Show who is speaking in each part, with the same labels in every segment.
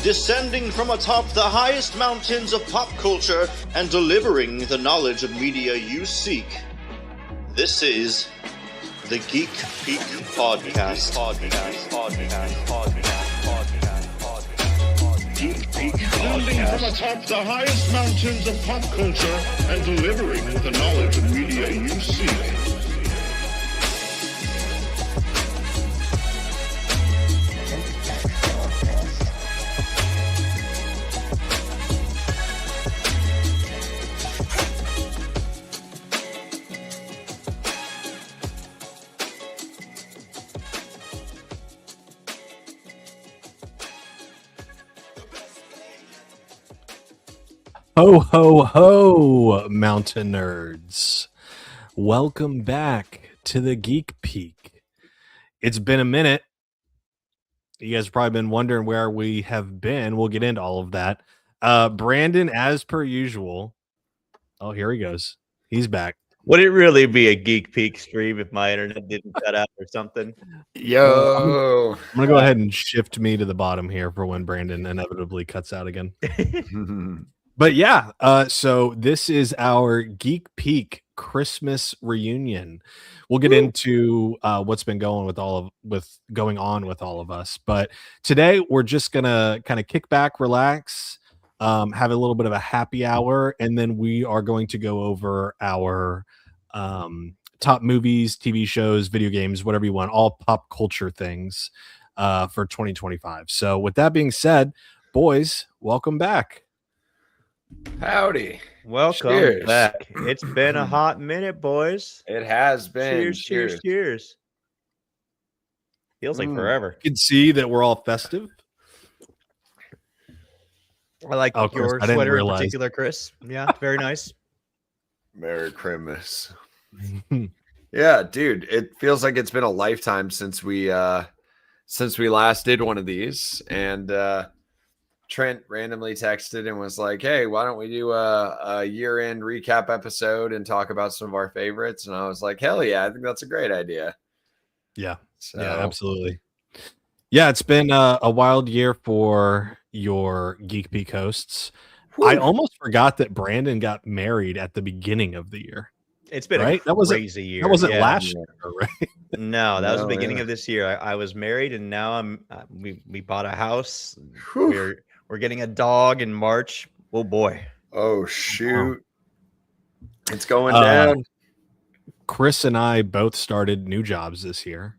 Speaker 1: descending from atop the highest mountains of pop culture and delivering the knowledge of media you seek. This is the Geek Peak Podcast. Geek Peak, descending from atop the highest mountains of pop culture and delivering the knowledge of media you seek.
Speaker 2: Ho, ho, ho, mountain nerds. Welcome back to the Geek Peak. It's been a minute. You guys have probably been wondering where we have been. We'll get into all of that. Brandon, as per usual. Oh, here he goes. He's back.
Speaker 3: Would it really be a Geek Peak stream if my internet didn't cut out or something?
Speaker 2: Yo. I'm going to go ahead and shift me to the bottom here for when Brandon inevitably cuts out again. But yeah, so this is our Geek Peak Christmas reunion. We'll get into what's been going on with all of us. But today we're just gonna kind of kick back, relax, have a little bit of a happy hour, and then we are going to go over our top movies, TV shows, video games, whatever you want, all pop culture things for 2025. So with that being said, boys, welcome back.
Speaker 4: Howdy.
Speaker 3: Welcome back. It's been a hot minute, boys.
Speaker 4: It has been.
Speaker 3: Cheers. Feels like forever.
Speaker 2: You can see that we're all festive.
Speaker 3: I like your sweater in particular, Chris. Yeah, very nice.
Speaker 4: Merry Christmas. Yeah, dude, it feels like it's been a lifetime since we last did one of these, and Trent randomly texted and was like, hey, why don't we do a year-end recap episode and talk about some of our favorites? And I was like, hell yeah, I think that's a great idea.
Speaker 2: Yeah, yeah, absolutely. Yeah, it's been a wild year for your Geek Peak hosts. Whew. I almost forgot that Brandon got married at the beginning of the year.
Speaker 3: It's been a crazy year.
Speaker 2: That wasn't last year, right?
Speaker 3: No, that was the beginning of this year. I was married, and now we bought a house.
Speaker 4: Whew.
Speaker 3: We're getting a dog in March. Oh boy.
Speaker 4: Oh shoot. It's going down.
Speaker 2: Chris and I both started new jobs this year.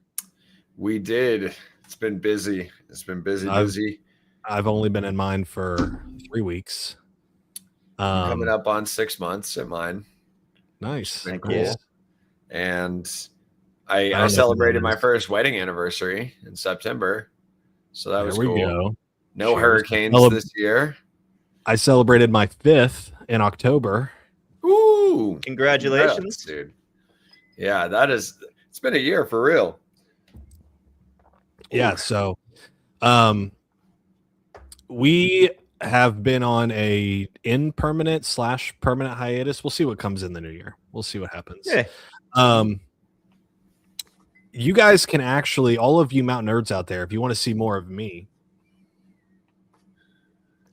Speaker 4: We did. It's been busy. Busy.
Speaker 2: I've only been in mine for 3 weeks.
Speaker 4: Coming up on 6 months at mine.
Speaker 2: Nice.
Speaker 4: Been cool. And I celebrated my first wedding anniversary in September. So that was cool.
Speaker 2: Go.
Speaker 4: No hurricanes this year.
Speaker 2: I celebrated my 5th in October.
Speaker 4: Ooh.
Speaker 3: Congratulations,
Speaker 4: dude. Yeah, it's been a year for real.
Speaker 2: Yeah, so we have been on a permanent hiatus. We'll see what comes in the new year. We'll see what happens.
Speaker 3: Yeah.
Speaker 2: You guys can actually, all of you mountain nerds out there, if you want to see more of me,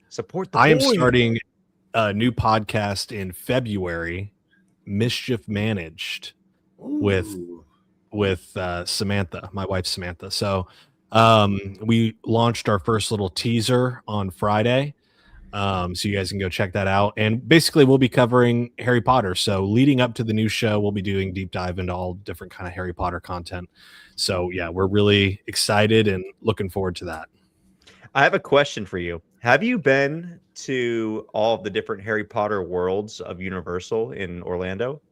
Speaker 3: support the
Speaker 2: I am starting a new podcast in February, Mischief Managed, with Samantha, my wife Samantha. So we launched our first little teaser on Friday. So you guys can go check that out. And basically we'll be covering Harry Potter. So leading up to the new show, we'll be doing deep dive into all different kind of Harry Potter content. So yeah, we're really excited and looking forward to that.
Speaker 3: I have a question for you. Have you been to all of the different Harry Potter worlds of Universal in Orlando?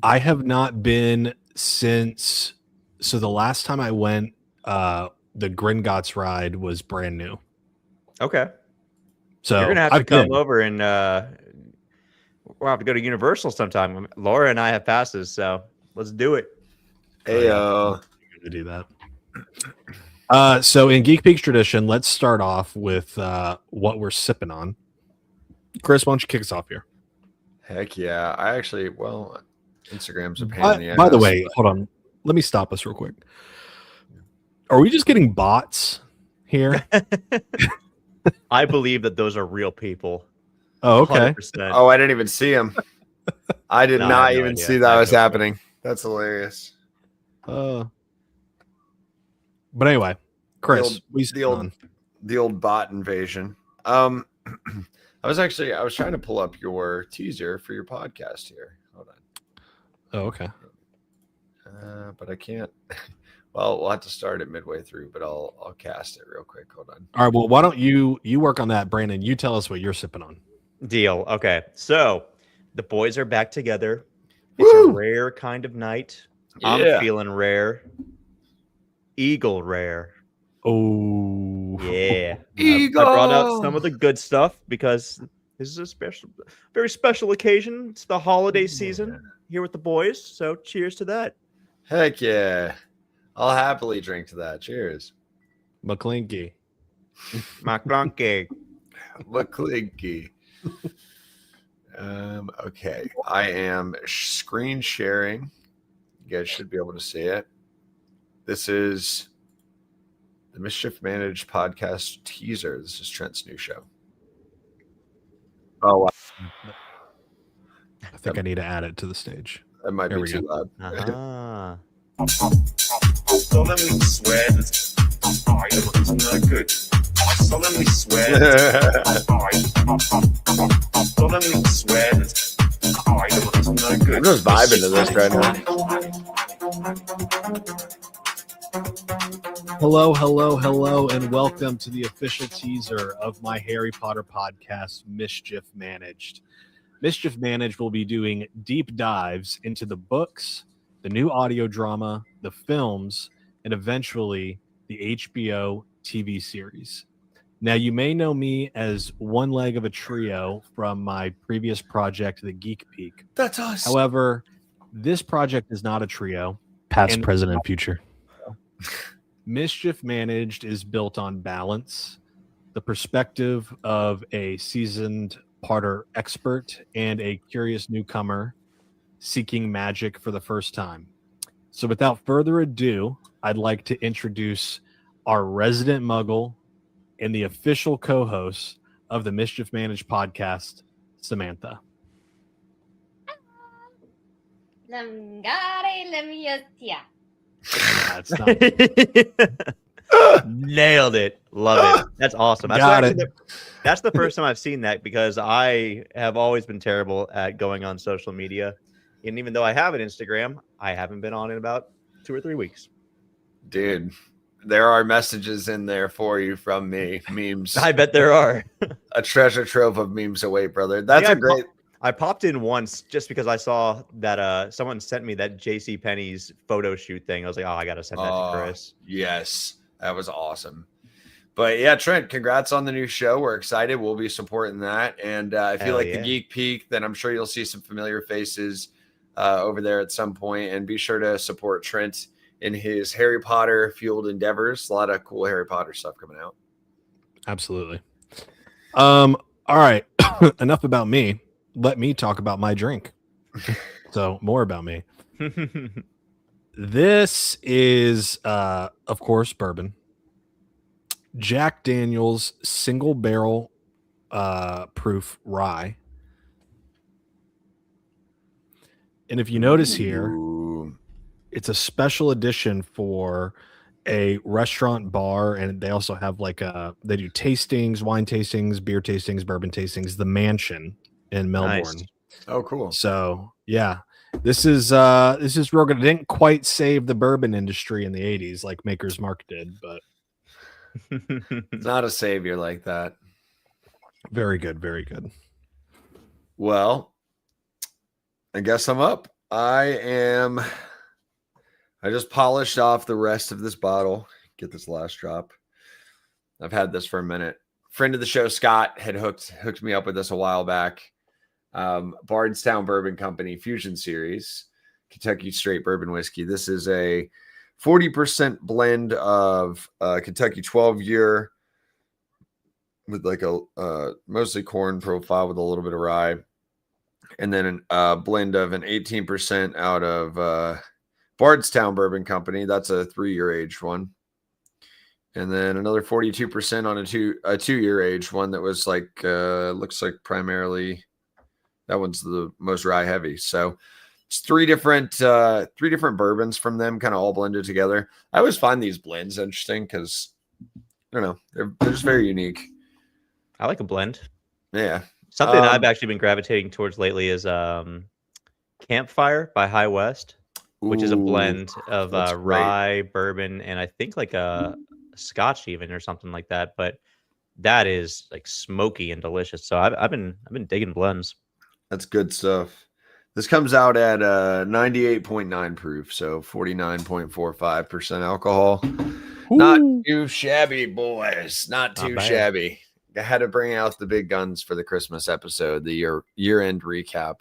Speaker 2: I have not been since. So the last time I went, the Gringotts ride was brand new.
Speaker 3: Okay.
Speaker 2: So
Speaker 3: you're gonna have to come over and we'll have to go to Universal sometime. Laura and I have passes, so let's do it.
Speaker 4: Hey,
Speaker 2: to do that. So in Geek Peak's tradition, let's start off with what we're sipping on. Chris, why don't you kick us off here?
Speaker 4: Heck yeah. Instagram's a pain in the ass.
Speaker 2: By the way, hold on. Let me stop us real quick. Are we just getting bots here?
Speaker 3: I believe that those are real people.
Speaker 2: Oh, okay.
Speaker 3: 100%.
Speaker 4: Oh, I didn't even see him. I did
Speaker 3: No, I
Speaker 4: not
Speaker 3: have no
Speaker 4: even
Speaker 3: idea.
Speaker 4: see
Speaker 3: I
Speaker 4: that
Speaker 3: have
Speaker 4: was
Speaker 3: no clue.
Speaker 4: happening. That's hilarious.
Speaker 2: But anyway, Chris,
Speaker 4: the old bot invasion. I was trying to pull up your teaser for your podcast here. Hold on.
Speaker 2: Oh, okay.
Speaker 4: But I can't. Well, we'll have to start it midway through, but I'll cast it real quick. Hold on.
Speaker 2: All right. Well, why don't you work on that, Brandon? You tell us what you're sipping on.
Speaker 3: Deal. Okay. So the boys are back together.
Speaker 4: Woo!
Speaker 3: It's a rare kind of night.
Speaker 4: Yeah.
Speaker 3: I'm feeling rare. Eagle rare.
Speaker 2: Oh,
Speaker 3: Yeah.
Speaker 4: Eagle.
Speaker 3: I brought out some of the good stuff because this is a very special occasion. It's the holiday season here with the boys. So cheers to that.
Speaker 4: Heck yeah. I'll happily drink to that. Cheers.
Speaker 2: McClinky.
Speaker 3: McClunky.
Speaker 4: McClinky. Okay. I am screen sharing. You guys should be able to see it. This is the Mischief Managed podcast teaser. This is Trent's new show. Oh, wow.
Speaker 2: I think I need to add it to the stage.
Speaker 4: That might be too loud.
Speaker 3: Uh-huh.
Speaker 5: Solemnly swear that I am up to no good. I solemnly swear that I solemnly swear that I am up to no good.
Speaker 4: I'm just vibing to this right now.
Speaker 2: Hello, and welcome to the official teaser of my Harry Potter podcast, Mischief Managed. Mischief Managed will be doing deep dives into the books, the new audio drama, the films, and eventually the HBO TV series. Now, you may know me as one leg of a trio from my previous project, the Geek Peak.
Speaker 4: That's us.
Speaker 2: However, this project is not a trio. Past, present, and future. Mischief Managed is built on balance, the perspective of a seasoned Potter expert and a curious newcomer seeking magic for the first time. So without further ado, I'd like to introduce our resident muggle and the official co-host of the Mischief Managed podcast, Samantha. That's not
Speaker 3: Nailed it. Love it. That's awesome. That's the first time I've seen that because I have always been terrible at going on social media. And even though I have an Instagram, I haven't been on in about 2 or 3 weeks.
Speaker 4: Dude, there are messages in there for you from me. Memes.
Speaker 3: I bet there are.
Speaker 4: A treasure trove of memes await, brother. That's great.
Speaker 3: I popped in once just because I saw that someone sent me that JCPenney's photo shoot thing. I was like, oh, I got to send that to Chris.
Speaker 4: Yes, that was awesome. But yeah, Trent, congrats on the new show. We're excited. We'll be supporting that. And if you like the Geek Peak, then I'm sure you'll see some familiar faces over there at some point. And be sure to support Trent in his Harry Potter fueled endeavors. A lot of cool Harry Potter stuff coming out.
Speaker 2: Absolutely. All right. Enough about me. Let me talk about my drink. So more about me. This is, of course, bourbon. Jack Daniel's single barrel proof rye. And if you notice here, it's a special edition for a restaurant bar, and they also have they do tastings, wine tastings, beer tastings, bourbon tastings, the Mansion in Melbourne.
Speaker 3: Nice.
Speaker 4: Oh, cool.
Speaker 2: So yeah, this is real good. It didn't quite save the bourbon industry in the 80s like Maker's Mark did, but
Speaker 4: it's not a savior like that.
Speaker 2: Very good, very good.
Speaker 4: Well, I guess I'm up. I just polished off the rest of this bottle. Get this last drop. I've had this for a minute. Friend of the show, Scott, had hooked me up with this a while back. Bardstown Bourbon Company Fusion Series, Kentucky Straight Bourbon Whiskey. This is a 40% blend of Kentucky 12-year with like a mostly corn profile with a little bit of rye. And then a blend of an 18% out of Bardstown Bourbon Company. That's a 3-year aged one. And then another 42% on a 2-year age one that was like looks like primarily that one's the most rye heavy. So it's three different bourbons from them, kind of all blended together. I always find these blends interesting because I don't know, they're just very unique.
Speaker 3: I like a blend.
Speaker 4: Yeah.
Speaker 3: Something I've actually been gravitating towards lately is Campfire by High West, which is a blend of rye, bourbon, and I think like a Scotch even or something like that. But that is like smoky and delicious. So I've been digging blends.
Speaker 4: That's good stuff. This comes out at 98.9 proof, so 49.45% alcohol. Ooh. Not too shabby, boys. Not too shabby. I had to bring out the big guns for the Christmas episode, the year-end recap.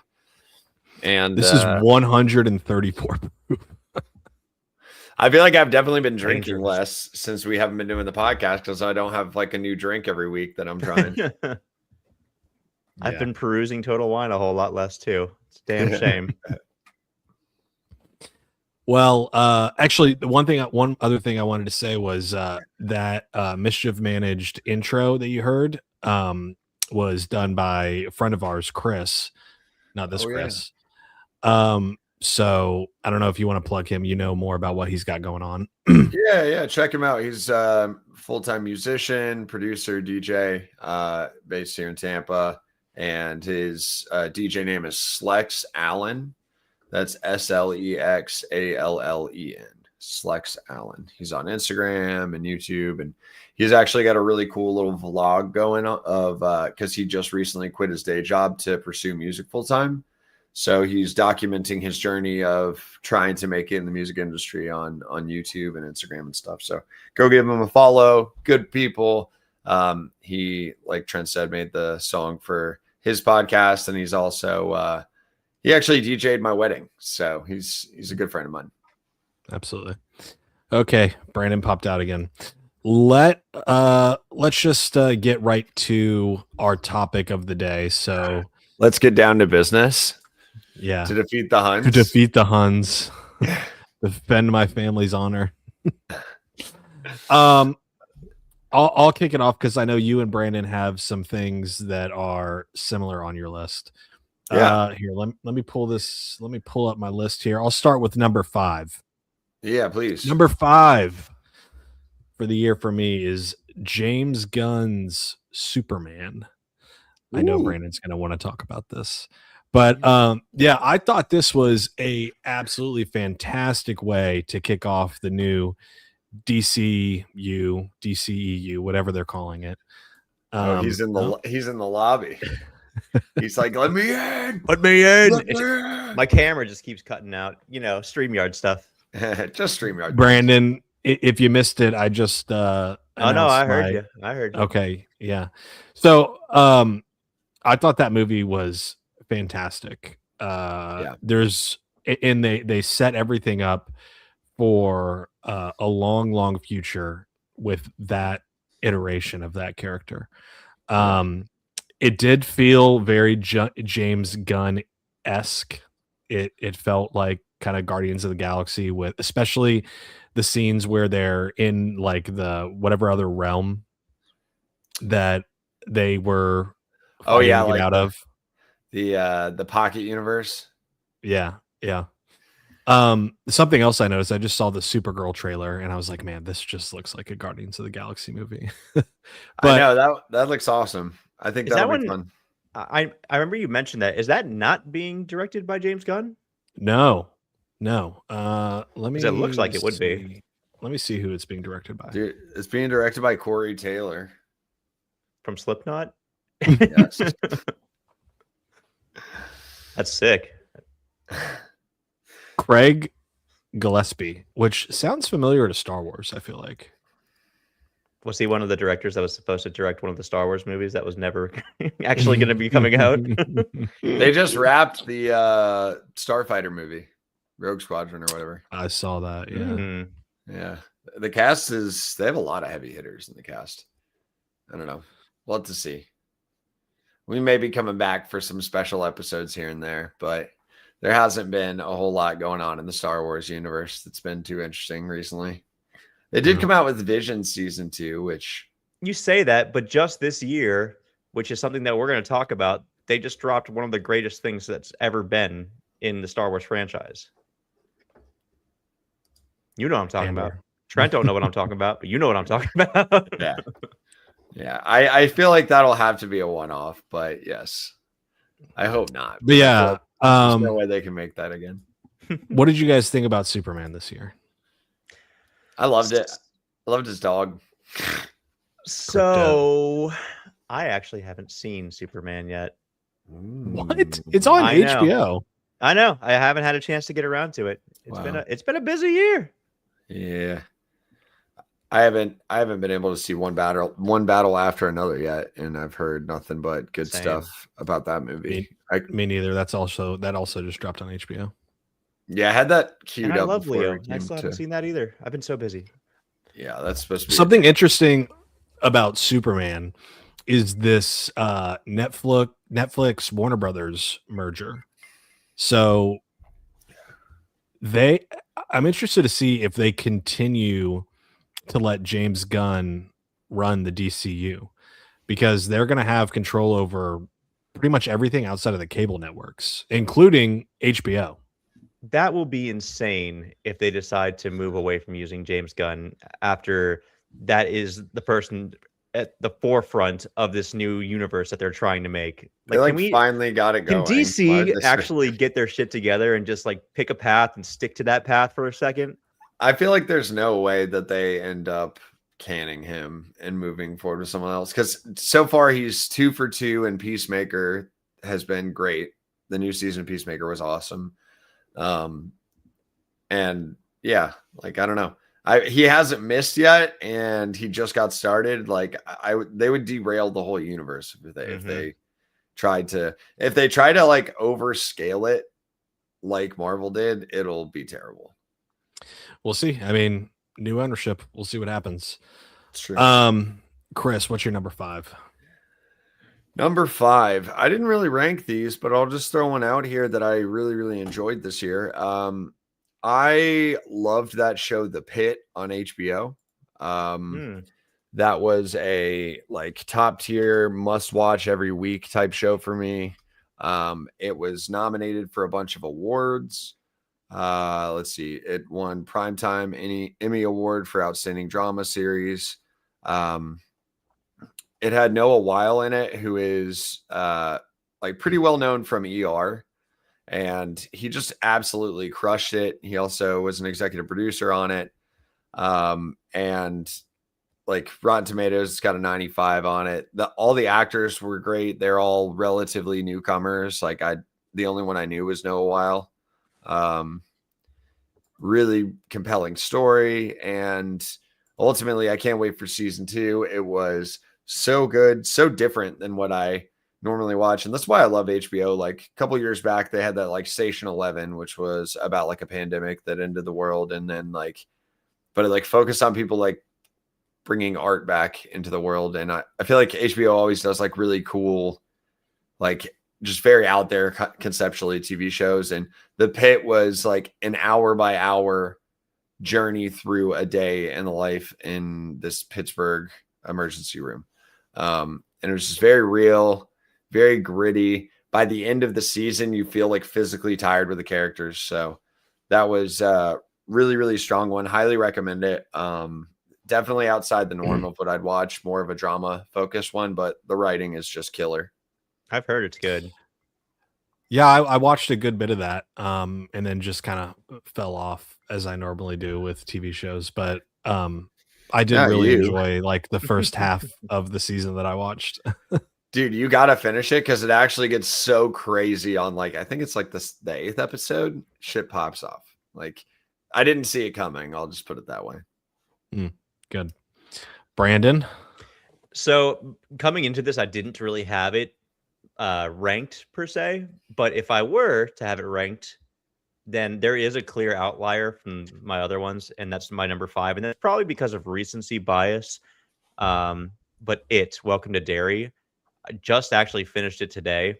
Speaker 4: And
Speaker 2: this is 134 proof.
Speaker 4: I feel like I've definitely been drinking less since we haven't been doing the podcast because I don't have like a new drink every week that I'm trying.
Speaker 3: I've been perusing Total Wine a whole lot less too. It's a damn shame.
Speaker 2: Well, actually, one other thing I wanted to say was that Mischief Managed intro that you heard was done by a friend of ours, Chris. Not this Chris. Yeah. So I don't know if you want to plug him. You know more about what he's got going on.
Speaker 4: Yeah. Check him out. He's a full-time musician, producer, DJ, based here in Tampa. And his DJ name is Slex Allen. That's SLEXALLEN. Slex Allen. He's on Instagram and YouTube, and he's actually got a really cool little vlog going on of because he just recently quit his day job to pursue music full time. So he's documenting his journey of trying to make it in the music industry on YouTube and Instagram and stuff. So go give him a follow. Good people. He, like Trent said, made the song for his podcast, and he's also he actually DJ'd my wedding. So he's a good friend of mine.
Speaker 2: Absolutely. Okay, Brandon popped out again. Let's just get right to our topic of the day. So
Speaker 4: let's get down to business.
Speaker 2: Yeah.
Speaker 4: To defeat the Huns.
Speaker 2: To defeat the Huns. Defend my family's honor. I'll kick it off because I know you and Brandon have some things that are similar on your list.
Speaker 4: Yeah.
Speaker 2: Here, let me pull this. Let me pull up my list here. I'll start with number 5.
Speaker 4: Yeah, please.
Speaker 2: Number 5 for the year for me is James Gunn's Superman. I know Brandon's going to want to talk about this. But yeah, I thought this was a absolutely fantastic way to kick off the new DCEU, whatever they're calling it.
Speaker 4: He's in the lobby. He's like, let me in.
Speaker 3: Let me in. My camera just keeps cutting out, StreamYard stuff.
Speaker 4: Just StreamYard.
Speaker 2: Brandon, if you missed it, I just
Speaker 3: I heard you.
Speaker 2: Okay, yeah. So I thought that movie was fantastic. There's and they set everything up for a long future with that iteration of that character. It did feel very James Gunn-esque. It felt like kind of Guardians of the Galaxy, with especially the scenes where they're in like the whatever other realm that they were
Speaker 4: like
Speaker 2: out of
Speaker 4: the pocket universe.
Speaker 2: Yeah. Something else I noticed, I just saw the Supergirl trailer and I was like, man, this just looks like a Guardians of the Galaxy movie. But
Speaker 4: I know that looks awesome. I think that'll be fun.
Speaker 3: I remember you mentioned that. Is that not being directed by James Gunn?
Speaker 2: No. Let me.
Speaker 3: It looks like it would be.
Speaker 2: Let me see who it's being directed by.
Speaker 4: Dude, it's being directed by Corey Taylor
Speaker 3: from Slipknot.
Speaker 4: Yes.
Speaker 3: That's sick.
Speaker 2: Craig Gillespie, which sounds familiar to Star Wars, I feel like.
Speaker 3: Was he one of the directors that was supposed to direct one of the Star Wars movies that was never actually going to be coming out?
Speaker 4: They just wrapped the Starfighter movie, Rogue Squadron or whatever.
Speaker 2: I saw that, yeah.
Speaker 4: Mm-hmm. Yeah. The cast they have a lot of heavy hitters in the cast. I don't know. We'll have to see. We may be coming back for some special episodes here and there, but there hasn't been a whole lot going on in the Star Wars universe that's been too interesting recently. They did come out with Vision season 2, which
Speaker 3: You say that, but just this year, which is something that we're going to talk about, they just dropped one of the greatest things that's ever been in the Star Wars franchise. You know what I'm talking about. Trent don't know what I'm talking about, but you know what I'm talking about.
Speaker 4: yeah. I feel like that'll have to be a one-off, but yes, I hope not.
Speaker 2: But yeah,
Speaker 4: there's no way they can make that again.
Speaker 2: What did you guys think about Superman this year?
Speaker 4: I loved it. I loved his dog.
Speaker 3: So I actually haven't seen Superman yet.
Speaker 2: What? It's on HBO.
Speaker 3: I know. I haven't had a chance to get around to it. It's been a busy year.
Speaker 4: Yeah. I haven't been able to see one battle after another yet, and I've heard nothing but good stuff about that movie.
Speaker 2: Me neither. That also just dropped on HBO.
Speaker 4: Yeah, I had that queued up.
Speaker 3: I love Leo. I still
Speaker 4: to...
Speaker 3: haven't seen that either. I've been so busy.
Speaker 4: Yeah, that's supposed to be
Speaker 2: something interesting about Superman is this Netflix Warner Brothers merger. So I'm interested to see if they continue to let James Gunn run the DCU, because they're going to have control over pretty much everything outside of the cable networks, including HBO.
Speaker 3: That will be insane if they decide to move away from using James Gunn after that is the person at the forefront of this new universe that they're trying to make.
Speaker 4: Like, can we finally got it going?
Speaker 3: Can DC actually get their shit together and just like pick a path and stick to that path for a second?
Speaker 4: I feel like there's no way that they end up canning him and moving forward with someone else, because so far he's 2 for 2, and Peacemaker has been great. The new season of Peacemaker was awesome. And yeah, like, I don't know. He hasn't missed yet, and he just got started. Like, they would derail the whole universe if they tried to like overscale it like Marvel did. It'll be terrible.
Speaker 2: We'll see. I mean, new ownership. We'll see what happens.
Speaker 4: It's true.
Speaker 2: Chris, what's your number 5?
Speaker 4: Number 5. I didn't really rank these, but I'll just throw one out here that I really, really enjoyed this year. I loved that show, The Pit, on HBO. That was a like top tier, must watch every week type show for me. It was nominated for a bunch of awards. Let's see. It won Primetime Emmy Award for Outstanding Drama Series. It had Noah Weil in it, who is like pretty well known from ER. And he just absolutely crushed it. He also was an executive producer on it. And like Rotten Tomatoes got a 95 on it. All the actors were great. They're all relatively newcomers. Like the only one I knew was Noah Weil. Really compelling story. And ultimately, I can't wait for season 2. It was so good, so different than what I normally watch, and that's why I love HBO. Like a couple years back, they had that like Station 11, which was about like a pandemic that ended the world, and then but it like focused on people like bringing art back into the world. And I feel like HBO always does like really cool, like just very out there conceptually TV shows. And The Pit was like an hour by hour journey through a day in the life in this Pittsburgh emergency room, and it was just very real, very gritty. By the end of the season, you feel like physically tired with the characters. So that was really, really strong one. Highly recommend it. Definitely outside the norm of what I'd watch, more of a drama focused one, but the writing is just killer.
Speaker 3: I've heard it's good.
Speaker 2: Yeah, I watched a good bit of that, and then just kind of fell off as I normally do with TV shows. But I did really enjoy like the first half of the season that I watched.
Speaker 4: Dude, you got to finish it, because it actually gets so crazy on like, I think it's like the 8th episode. Shit pops off. Like, I didn't see it coming. I'll just put it that way.
Speaker 2: Good. Brandon?
Speaker 3: So coming into this, I didn't really have it ranked per se, but if I were to have it ranked, then there is a clear outlier from my other ones, and that's my number 5. And that's probably because of recency bias. But Welcome to Derry, I just actually finished it today,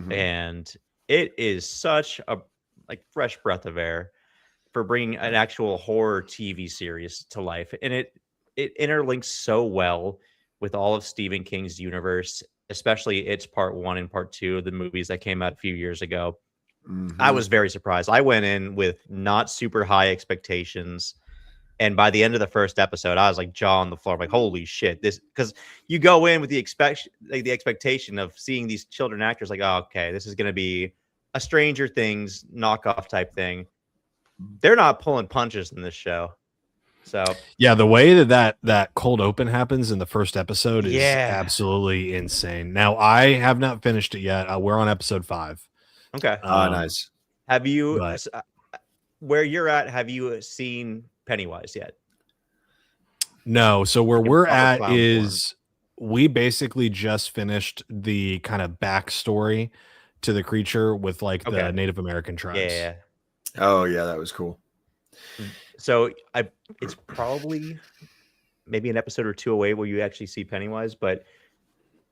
Speaker 3: and it is such a like fresh breath of air. for bringing an actual horror TV series to life, and it interlinks so well with all of Stephen King's universe, especially its part 1 and part 2 of the movies that came out a few years ago. I was very surprised. I went in with not super high expectations. And by the end of the first episode, I was like jaw on the floor. I'm like, holy shit. This, because you go in with the expectation of seeing these children actors like, oh, okay, this is going to be a Stranger Things knockoff type thing. They're not pulling punches in this show. So
Speaker 2: yeah, the way that cold open happens in the first episode is absolutely insane. Now, I have not finished it yet. We're on episode 5.
Speaker 3: Okay.
Speaker 4: Nice.
Speaker 3: Have you, where you're at, have you seen Pennywise yet?
Speaker 2: No. So where we're at is we basically just finished the kind of backstory to the creature with like the Native American tribes.
Speaker 3: Yeah.
Speaker 4: Oh yeah, that was cool.
Speaker 3: So it's probably maybe an episode or 2 away where you actually see Pennywise, but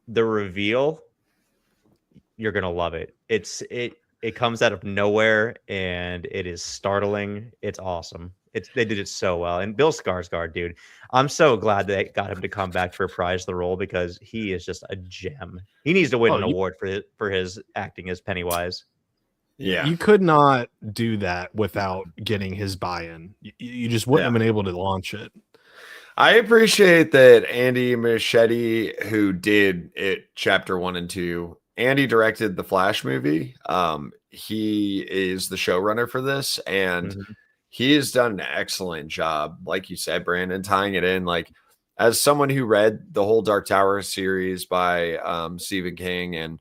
Speaker 3: the reveal, you're gonna love it. It comes out of nowhere and it is startling. It's awesome. They did it so well. And Bill Skarsgård, dude, I'm so glad they got him to come back to reprise the role because he is just a gem. He needs to win an award for his acting as Pennywise.
Speaker 4: Yeah,
Speaker 2: you could not do that without getting his buy-in. You just wouldn't have been able to launch it.
Speaker 4: I appreciate that Andy Muschietti, who did it chapter 1 and 2, Andy directed the Flash movie. He is the showrunner for this, and he has done an excellent job, like you said, Brandon, tying it in. Like, as someone who read the whole Dark Tower series by Stephen King, and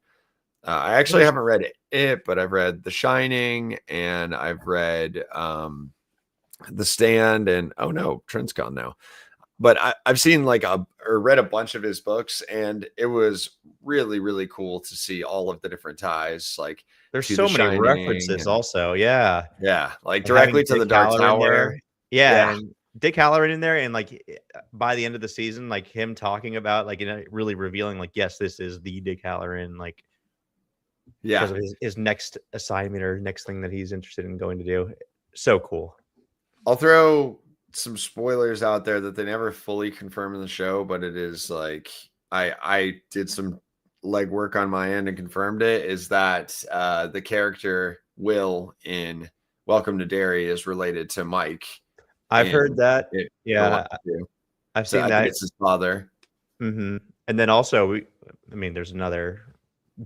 Speaker 4: I actually haven't read it, but I've read The Shining, and I've read The Stand, and oh no, Trent's gone now. But I've seen or read a bunch of his books, and it was really, really cool to see all of the different ties. Like,
Speaker 3: there's so many references also. Yeah.
Speaker 4: Like directly to the Dark Tower.
Speaker 3: Yeah. And Dick Halloran in there. And like by the end of the season, like him talking about like, really revealing like, yes, this is the Dick Halloran, like, because of his next assignment or next thing that he's interested in going to do. So cool.
Speaker 4: I'll throw some spoilers out there that they never fully confirm in the show, but it is like I did some legwork on my end and confirmed it, is that the character Will in Welcome to Derry is related to Mike.
Speaker 3: I've heard that. I've seen that.
Speaker 4: It's his father.
Speaker 3: And then also, there's another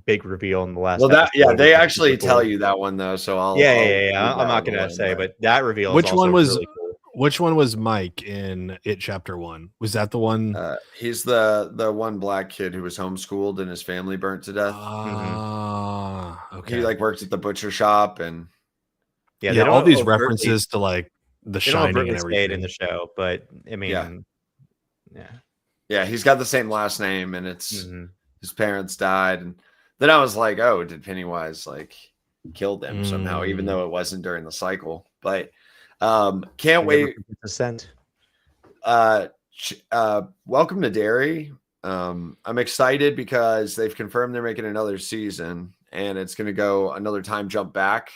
Speaker 3: big reveal in the last.
Speaker 4: Well, they actually tell you that one though. So I'll
Speaker 3: I'm not gonna say, but that reveal.
Speaker 2: Which one was?
Speaker 3: Really cool.
Speaker 2: Which one was Mike in It Chapter 1? Was that the one?
Speaker 4: He's the one black kid who was homeschooled and his family burnt to death.
Speaker 2: Okay.
Speaker 4: He like worked at the butcher shop, and
Speaker 2: all these references to like The Shining and everything
Speaker 3: in the show, but
Speaker 4: he's got the same last name, and it's his parents died, and then I was like, oh, did Pennywise like kill them somehow, even though it wasn't during the cycle? But can't wait.
Speaker 3: Descent.
Speaker 4: Welcome to Derry. I'm excited because they've confirmed they're making another season, and it's going to go another time jump back.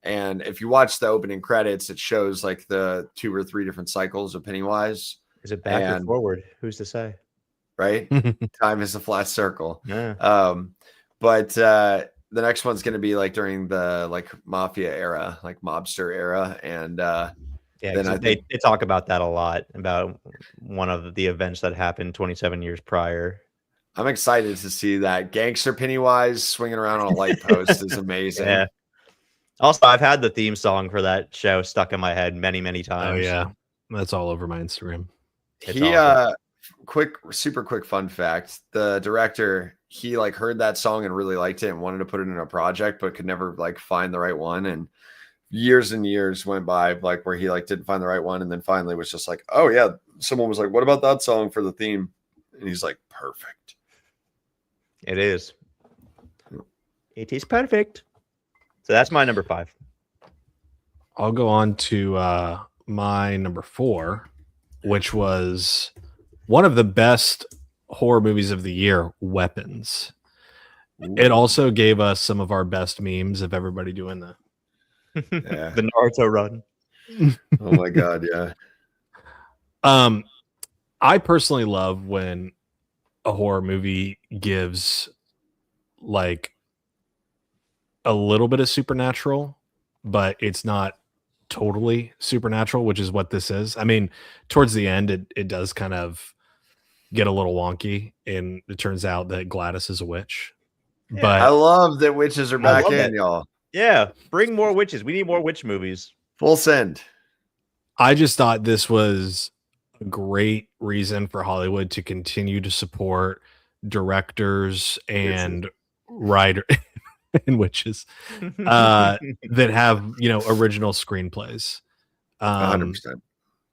Speaker 4: And if you watch the opening credits, it shows like the 2 or 3 different cycles of Pennywise.
Speaker 3: Is it back or forward? Who's to say?
Speaker 4: Right? Time is a flat circle.
Speaker 3: Yeah.
Speaker 4: But the next one's going to be like during the like mafia era, like mobster era. And
Speaker 3: then they talk about that a lot, about one of the events that happened 27 years prior.
Speaker 4: I'm excited to see that. Gangster Pennywise swinging around on a light post is amazing.
Speaker 3: Yeah. Also, I've had the theme song for that show stuck in my head many, many times.
Speaker 2: Oh yeah, that's all over my Instagram.
Speaker 4: Super quick fun fact: the director, he like heard that song and really liked it and wanted to put it in a project, but could never like find the right one. And years and years went by, like where he like didn't find the right one, and then finally was just like, oh yeah, someone was like, what about that song for the theme? And he's like, perfect.
Speaker 3: It is. It is perfect. So that's my number 5.
Speaker 2: I'll go on to my number 4, which was one of the best horror movies of the year, Weapons. Ooh. It also gave us some of our best memes of everybody doing the
Speaker 3: the Naruto run.
Speaker 4: Oh my god, yeah.
Speaker 2: I personally love when a horror movie gives like a little bit of supernatural, but it's not totally supernatural, which is what this is. I mean, towards the end, it does kind of get a little wonky, and it turns out that Gladys is a witch.
Speaker 3: Yeah.
Speaker 2: But
Speaker 4: I love that witches are back in, y'all.
Speaker 3: Yeah, bring more witches. We need more witch movies.
Speaker 4: Full send.
Speaker 2: I just thought this was a great reason for Hollywood to continue to support directors and writers and witches that have, original screenplays.
Speaker 4: 100%.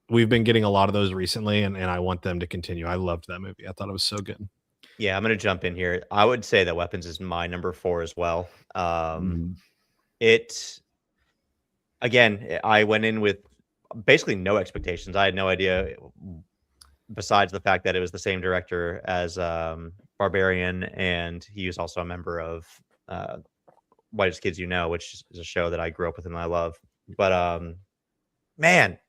Speaker 2: We've been getting a lot of those recently, and I want them to continue. I loved that movie. I thought it was so good.
Speaker 3: Yeah, I'm going to jump in here. I would say that Weapons is my number 4 as well. Again, I went in with basically no expectations. I had no idea, besides the fact that it was the same director as Barbarian, and he was also a member of Whitest Kids You Know, which is a show that I grew up with and I love. But man,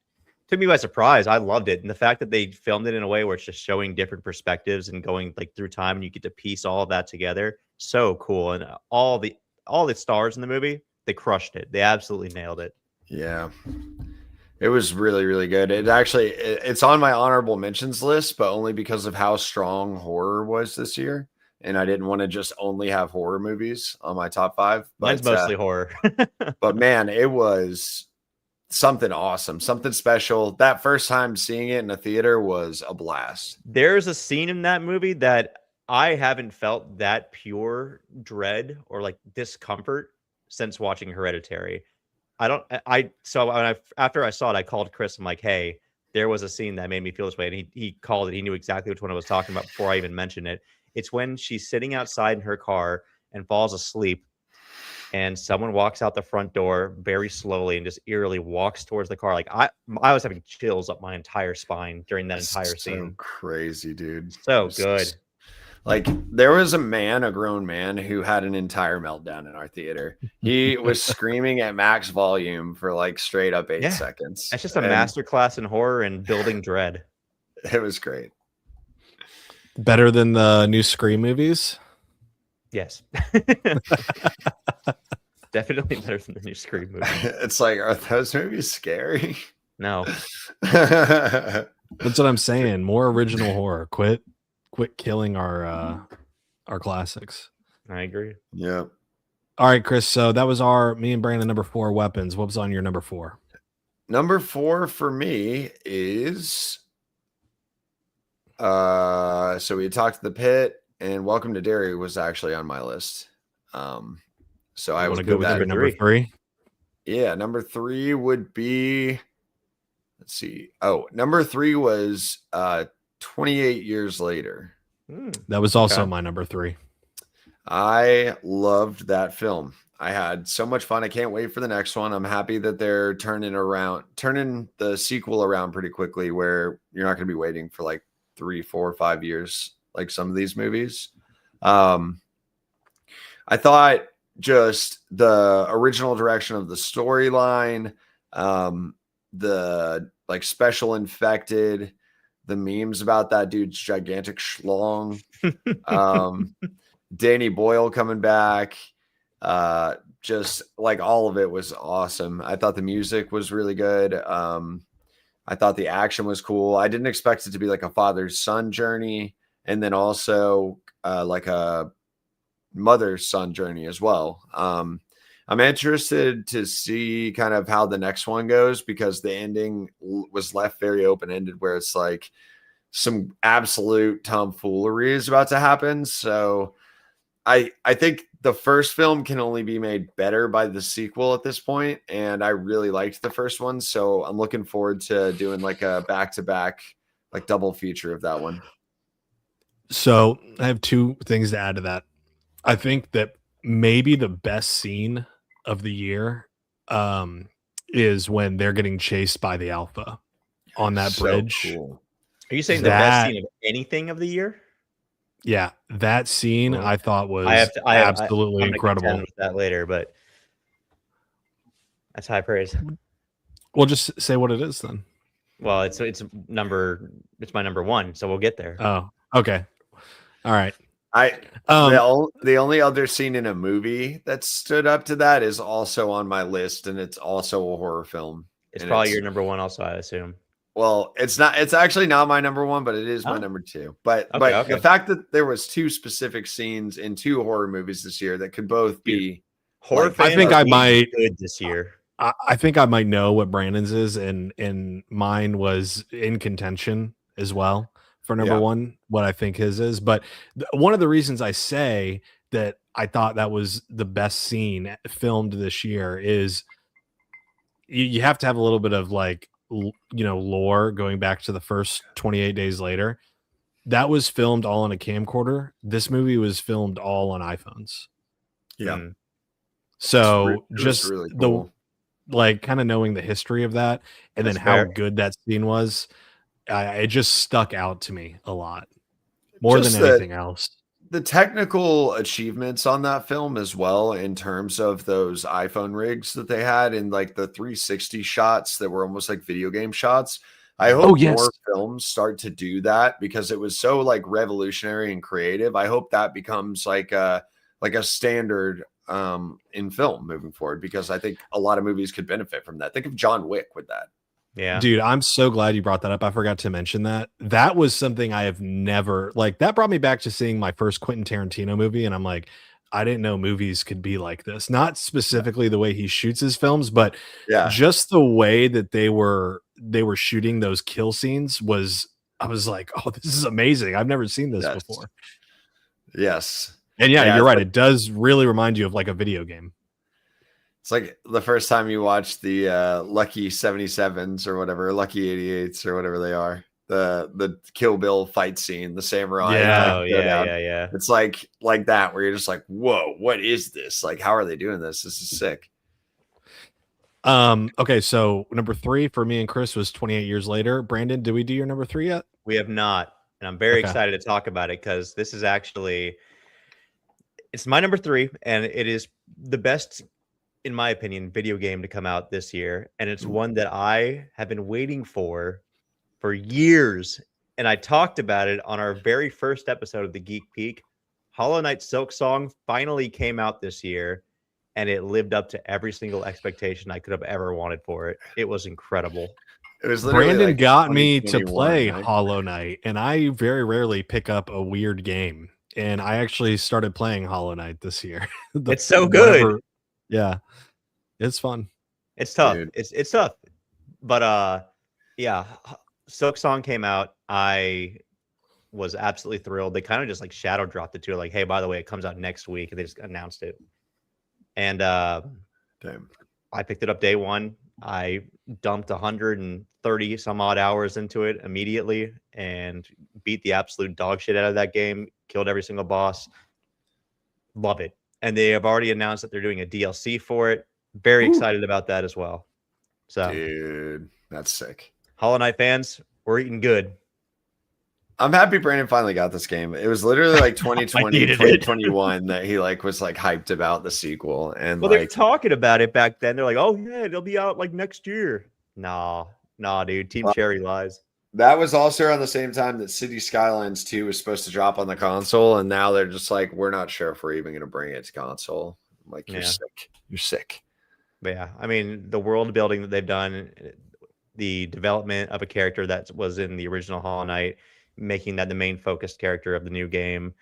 Speaker 3: took me by surprise. I loved it, and the fact that they filmed it in a way where it's just showing different perspectives and going like through time, and you get to piece all of that together, so cool. And all the stars in the movie, they crushed it. They absolutely nailed it.
Speaker 4: Yeah, it was really, really good. It's on my honorable mentions list, but only because of how strong horror was this year, and I didn't want to just only have horror movies on my top 5.
Speaker 3: Mine's mostly horror.
Speaker 4: But man, it was something awesome, something special. That first time seeing it in a theater was a blast.
Speaker 3: There's a scene in that movie that I haven't felt that pure dread or like discomfort since watching Hereditary. After I saw it, I called Chris. I'm like, hey, there was a scene that made me feel this way. And he called it. He knew exactly which one I was talking about before I even mentioned it. It's when she's sitting outside in her car and falls asleep, and someone walks out the front door very slowly and just eerily walks towards the car. Like I was having chills up my entire spine during that entire scene.
Speaker 4: So crazy, dude.
Speaker 3: So good.
Speaker 4: Like there was a grown man who had an entire meltdown in our theater. He was screaming at max volume for like straight up 8 seconds.
Speaker 3: That's just a masterclass in horror and building dread.
Speaker 4: It was great.
Speaker 2: Better than the new Scream movies?
Speaker 3: Yes. Definitely better than the new Scream movie.
Speaker 4: It's like, are those movies scary?
Speaker 3: No.
Speaker 2: That's what I'm saying. More original horror. Quit killing our classics.
Speaker 3: I agree.
Speaker 4: Yeah.
Speaker 2: All right, Chris. So that was me and Brandon number 4 weapons. What was on your number 4?
Speaker 4: Number 4 for me is so we talked to the Pit, and Welcome to Derry was actually on my list. So I
Speaker 2: want
Speaker 4: would
Speaker 2: to go with your number 3.
Speaker 4: Yeah, number 3 would be. Let's see. Oh, number 3 was 28 Years Later.
Speaker 2: That was also my number 3.
Speaker 4: I loved that film. I had so much fun. I can't wait for the next one. I'm happy that they're turning the sequel around pretty quickly, where you're not going to be waiting for like 3, 4, 5 years like some of these movies. I thought just the original direction of the storyline, the like special infected, the memes about that dude's gigantic schlong, Danny Boyle coming back, just like all of it was awesome. I thought the music was really good. I thought the action was cool. I didn't expect it to be like a father-son journey, and then also like a mother-son journey as well. I'm interested to see kind of how the next one goes, because the ending was left very open-ended, where it's like some absolute tomfoolery is about to happen. So I think the first film can only be made better by the sequel at this point, and I really liked the first one, so I'm looking forward to doing like a back-to-back, like double feature of that one.
Speaker 2: So I have 2 things to add to that. I think that maybe the best scene of the year is when they're getting chased by the Alpha on that bridge.
Speaker 4: Cool.
Speaker 3: Are you saying the best scene of anything of the year?
Speaker 2: Yeah, that scene I thought was absolutely incredible.
Speaker 3: With that later, but that's high praise.
Speaker 2: Well, just say what it is then.
Speaker 3: Well, it's my number one, so we'll get there.
Speaker 2: Oh, okay. All right.
Speaker 4: The only other scene in a movie that stood up to that is also on my list, and it's also a horror film.
Speaker 3: It's probably your number one, also, I assume.
Speaker 4: Well, it's not. It's actually not my number one, but it is my number two. But the fact that there was two specific scenes in two horror movies this year that could both be
Speaker 3: horror.
Speaker 2: I think I might
Speaker 3: good this year.
Speaker 2: I think I might know what Brandon's is, and mine was in contention as well for number one. What I think his is, but one of the reasons I say that I thought that was the best scene filmed this year is you have to have a little bit of like, lore going back to the first 28 days later. That was filmed all on a camcorder. This movie was filmed all on iPhones.
Speaker 4: Yeah.
Speaker 2: So
Speaker 4: just really cool.
Speaker 2: Like kind of knowing the history of that, and then how good that scene was, it just stuck out to me a lot more than anything else.
Speaker 4: The technical achievements on that film as well, in terms of those iPhone rigs that they had, and like the 360 shots that were almost like video game shots. I hope more films start to do that, because it was so like revolutionary and creative. I hope that becomes like a standard in film moving forward, because I think a lot of movies could benefit from that. Think of John Wick with that.
Speaker 3: Yeah,
Speaker 2: dude, I'm so glad you brought that up. I forgot to mention that. That was something I have never, like, that brought me back to seeing my first Quentin Tarantino movie, and I'm like, I didn't know movies could be like this. Not specifically the way he shoots his films, but just the way that they were shooting those kill scenes was, I was like, oh, this is amazing. I've never seen this before.
Speaker 4: Yes.
Speaker 2: And you're right. It does really remind you of like a video game.
Speaker 4: It's like the first time you watch the Lucky 77s or whatever, Lucky 88s or whatever they are. The Kill Bill fight scene, the samurai.
Speaker 3: Yeah.
Speaker 4: It's like that, where you're just like, whoa, what is this? Like, how are they doing this? This is sick.
Speaker 2: Okay, so number 3 for me and Chris was 28 Years Later. Brandon, did we do your number 3 yet?
Speaker 3: We have not, and I'm very excited to talk about it, because this is actually, it's my number 3, and it is the best, in my opinion, video game to come out this year, and it's one that I have been waiting for years, and I talked about it on our very first episode of the Geek Peak. Hollow Knight Silk Song finally came out this year, and it lived up to every single expectation I could have ever wanted for it. It was incredible.
Speaker 4: It was
Speaker 2: Brandon like got me to play Hollow Knight, and I very rarely pick up a weird game, and I actually started playing Hollow Knight this year.
Speaker 3: It's so good.
Speaker 2: Yeah, it's fun.
Speaker 3: It's tough. It's tough, but Silk Song came out. I was absolutely thrilled. They kind of just like shadow dropped it too, like, hey, by the way, it comes out next week, and they just announced it. And
Speaker 4: damn,
Speaker 3: I picked it up day one. I dumped 130 some odd hours into it immediately and beat the absolute dog shit out of that game. Killed every single boss. Love it. And they have already announced that they're doing a DLC for it. Very excited about that as well. So,
Speaker 4: dude, that's sick.
Speaker 3: Hollow Knight fans, we're eating good.
Speaker 4: I'm happy Brandon finally got this game. It was literally like 2020, 2021 that he like was like hyped about the sequel. And
Speaker 3: they're talking about it back then. They're like, oh yeah, it'll be out like next year. Nah, dude. Team Cherry lies.
Speaker 4: That was also around the same time that City Skylines 2 was supposed to drop on the console, and now they're just like, we're not sure if we're even going to bring it to console. I'm like, you're sick. You're sick.
Speaker 3: But yeah, I mean, the world building that they've done, the development of a character that was in the original Hollow Knight, making that the main focused character of the new game,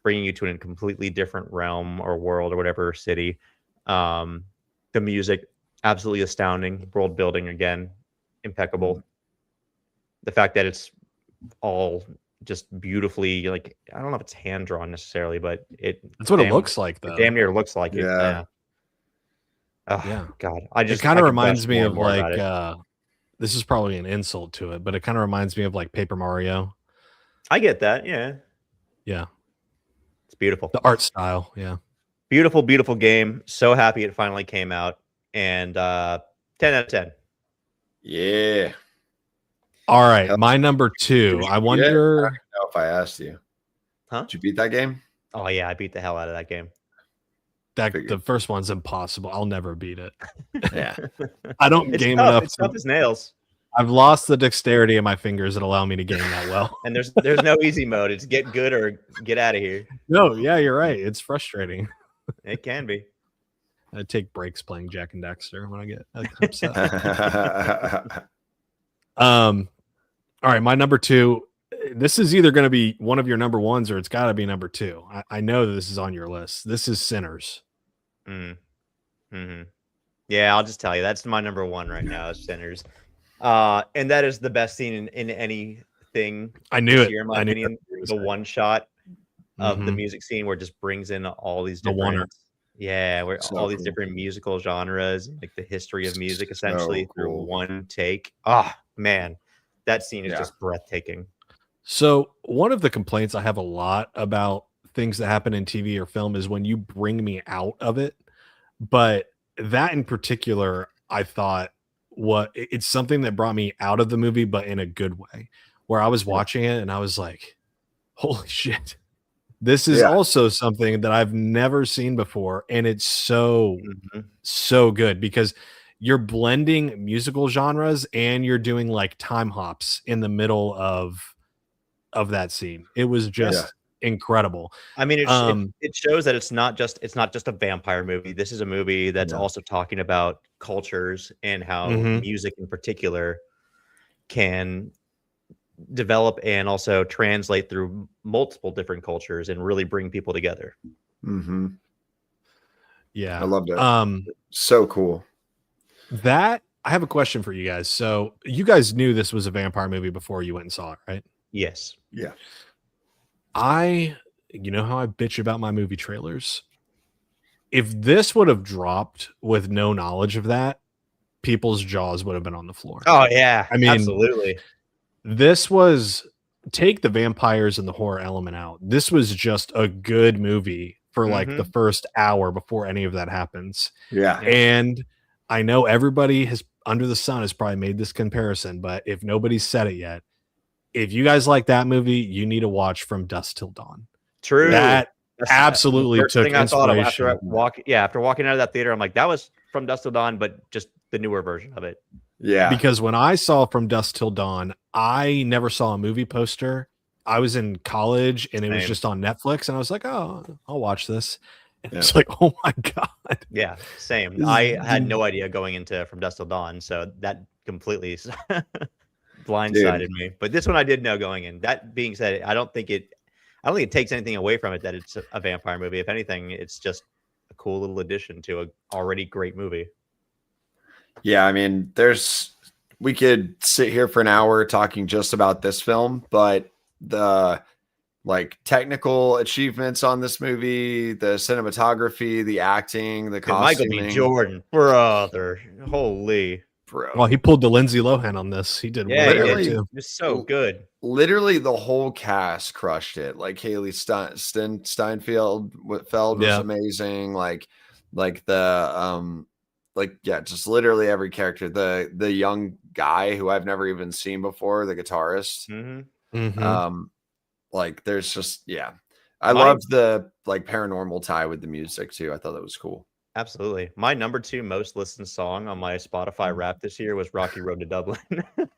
Speaker 3: bringing you to a completely different realm or world or whatever city. The music, absolutely astounding. World building, again, impeccable. The fact that it's all just beautifully, like, I don't know if it's hand drawn necessarily, but
Speaker 2: that's what it looks like, though.
Speaker 3: It damn near looks like it.
Speaker 4: Yeah.
Speaker 3: Oh, God.
Speaker 2: It kind of reminds me of like, this is probably an insult to it, but it kind of reminds me of like Paper Mario.
Speaker 3: I get that. Yeah. It's beautiful.
Speaker 2: The art style. Yeah.
Speaker 3: Beautiful, beautiful game. So happy it finally came out. And 10 out of 10.
Speaker 4: Yeah.
Speaker 2: All right. My number 2. I wonder.
Speaker 4: I don't know if I asked you.
Speaker 3: Huh?
Speaker 4: Did you beat that game?
Speaker 3: Oh, yeah. I beat the hell out of that game.
Speaker 2: The first one's impossible. I'll never beat it.
Speaker 4: Yeah.
Speaker 2: I don't
Speaker 3: It's
Speaker 2: game
Speaker 3: tough.
Speaker 2: enough.
Speaker 3: It's tough as nails.
Speaker 2: I've lost the dexterity in my fingers that allow me to game that well.
Speaker 3: And there's no easy mode. It's get good or get out of here.
Speaker 2: No, yeah, you're right. It's frustrating.
Speaker 3: It can be.
Speaker 2: I take breaks playing Jack and Dexter when I get upset. All right, my number 2. This is either going to be one of your number 1s or it's got to be number 2. I know that this is on your list. This is Sinners.
Speaker 3: Mm-hmm. Yeah, I'll just tell you that's my number 1 right now is Sinners. And that is the best scene in anything.
Speaker 2: I knew it.
Speaker 3: Year, in my opinion, the one shot of the music scene where it just brings in all these different, where
Speaker 4: So
Speaker 3: all these
Speaker 4: cool.
Speaker 3: different musical genres, like the history of music, essentially through
Speaker 4: cool.
Speaker 3: one take. Ah, man, that scene is just breathtaking.
Speaker 2: So one of the complaints I have a lot about things that happen in TV or film is when you bring me out of it. But that in particular, I thought it's something that brought me out of the movie, but in a good way, where I was watching it and I was like, holy shit, this is also something that I've never seen before. And it's so good because you're blending musical genres and you're doing like time hops in the middle of that scene. It was just incredible.
Speaker 3: I mean, it shows that it's not just a vampire movie. This is a movie that's also talking about cultures and how music in particular can develop and also translate through multiple different cultures and really bring people together.
Speaker 2: Yeah,
Speaker 4: I loved it. So cool.
Speaker 2: That I have a question for you guys. So you guys knew this was a vampire movie before you went and saw it, right?
Speaker 3: Yes.
Speaker 4: Yeah.
Speaker 2: You know how I bitch about my movie trailers? If this would have dropped with no knowledge of that, people's jaws would have been on the floor.
Speaker 3: Oh yeah.
Speaker 2: I mean,
Speaker 3: absolutely.
Speaker 2: This was, take the vampires and the horror element out. This was just a good movie for like the first hour before any of that happens.
Speaker 4: Yeah.
Speaker 2: And I know everybody has under the sun has probably made this comparison, but if nobody's said it yet, if you guys like that movie, you need to watch From Dusk Till Dawn.
Speaker 3: True.
Speaker 2: That's absolutely
Speaker 3: the first
Speaker 2: took
Speaker 3: thing I thought of
Speaker 2: inspiration.
Speaker 3: after walking out of that theater, I'm like, that was From Dusk Till Dawn, but just the newer version of it.
Speaker 4: Yeah.
Speaker 2: Because when I saw From Dusk Till Dawn, I never saw a movie poster. I was in college and it was just on Netflix, and I was like, oh, I'll watch this. And it's like, oh my God.
Speaker 3: Yeah, same. I had no idea going into From Dusk Till Dawn, so that completely blindsided me. But this one I did know going in. That being said, I don't think it takes anything away from it that it's a vampire movie. If anything, it's just a cool little addition to an already great movie.
Speaker 4: Yeah, I mean, we could sit here for an hour talking just about this film, but the like technical achievements on this movie, the cinematography, the acting, the costuming.
Speaker 3: Michael B. Jordan, brother, holy.
Speaker 4: Bro.
Speaker 2: Well, he pulled the Lindsay Lohan on this. He did.
Speaker 3: It's so good.
Speaker 4: Literally, the whole cast crushed it. Like Haley Steinfeld was amazing. Like the just literally every character. The young guy who I've never even seen before, the guitarist. Like there's just I loved the like paranormal tie with the music too. I thought that was cool.
Speaker 3: Absolutely. My number 2 most listened song on my Spotify rap this year was Rocky Road to Dublin.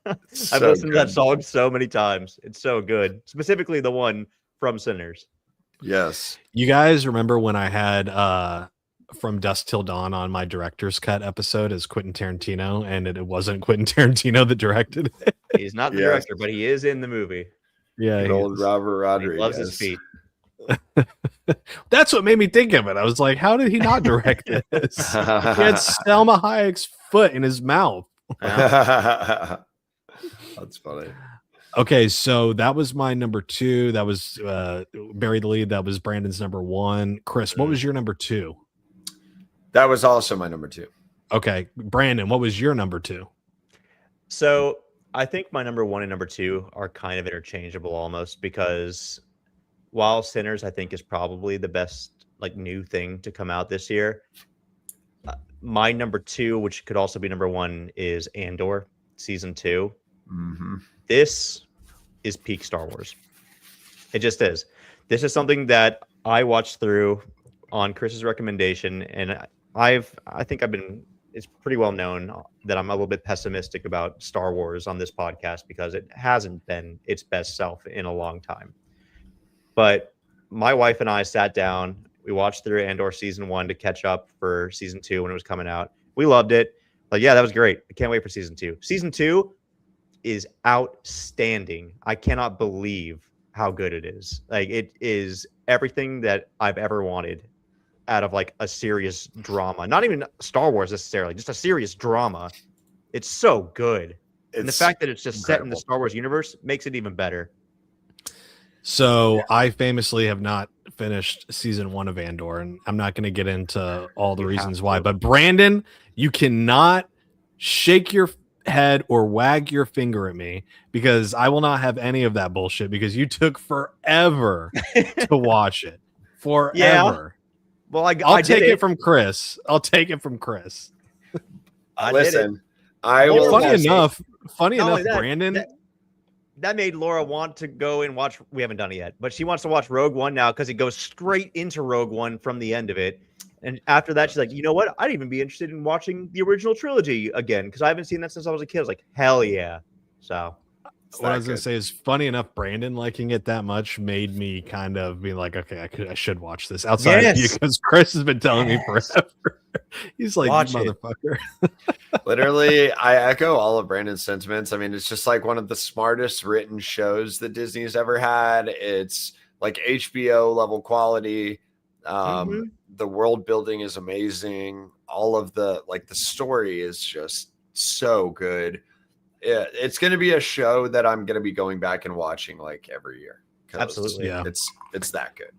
Speaker 3: I've listened to that song so many times. It's so good. Specifically the one from Sinners.
Speaker 4: Yes.
Speaker 2: You guys remember when I had From Dusk Till Dawn on my director's cut episode as Quentin Tarantino, and it wasn't Quentin Tarantino that directed it?
Speaker 3: He's not the director, but he is in the movie.
Speaker 2: Yeah.
Speaker 4: Good old Robert Rodriguez.
Speaker 3: He loves his feet.
Speaker 2: That's what made me think of it. I was like, how did he not direct this? He had Selma Hayek's foot in his mouth.
Speaker 4: That's funny.
Speaker 2: Okay, so that was my number 2. That was Bury the Lead. That was Brandon's number 1. Chris, what was your number 2?
Speaker 4: That was also my number 2.
Speaker 2: Okay, Brandon, what was your number 2?
Speaker 3: So I think my number 1 and number 2 are kind of interchangeable almost, because while Sinners I think is probably the best like new thing to come out this year, my number 2, which could also be number 1, is Andor season 2. This is peak Star Wars. It just is. This is something that I watched through on Chris's recommendation, and I think it's pretty well known that I'm a little bit pessimistic about Star Wars on this podcast because it hasn't been its best self in a long time. But my wife and I sat down, we watched through Andor season 1 to catch up for season 2 when it was coming out. We loved it. Like, yeah, that was great. I can't wait for season 2. Season 2 is outstanding. I cannot believe how good it is. Like, it is everything that I've ever wanted out of like a serious drama. Not even Star Wars necessarily, just a serious drama. It's so good. And the fact that it's just set in the Star Wars universe makes it even better.
Speaker 2: So I famously have not finished season 1 of Andor, and I'm not going to get into all the reasons why. But Brandon, you cannot shake your head or wag your finger at me because I will not have any of that bullshit because you took forever to watch it. Forever.
Speaker 3: Yeah. Well,
Speaker 2: I'll take it from Chris. I'll take it from Chris.
Speaker 4: Listen,
Speaker 2: Funny enough, Brandon.
Speaker 3: That made Laura want to go and watch. We haven't done it yet, but she wants to watch Rogue One now because it goes straight into Rogue One from the end of it. And after that, she's like, you know what? I'd even be interested in watching the original trilogy again because I haven't seen that since I was a kid. I was like, hell yeah. So
Speaker 2: what I was going to say is, funny enough, Brandon liking it that much made me kind of be like, okay, I should watch this outside of you because Chris has been telling me forever. He's like, motherfucker.
Speaker 4: Literally, I echo all of Brandon's sentiments. I mean, it's just like one of the smartest written shows that Disney's ever had. It's like HBO level quality. The world building is amazing. All of the story is just so good. It's going to be a show that I'm going to be going back and watching like every year.
Speaker 3: Absolutely.
Speaker 2: Yeah.
Speaker 4: It's that good.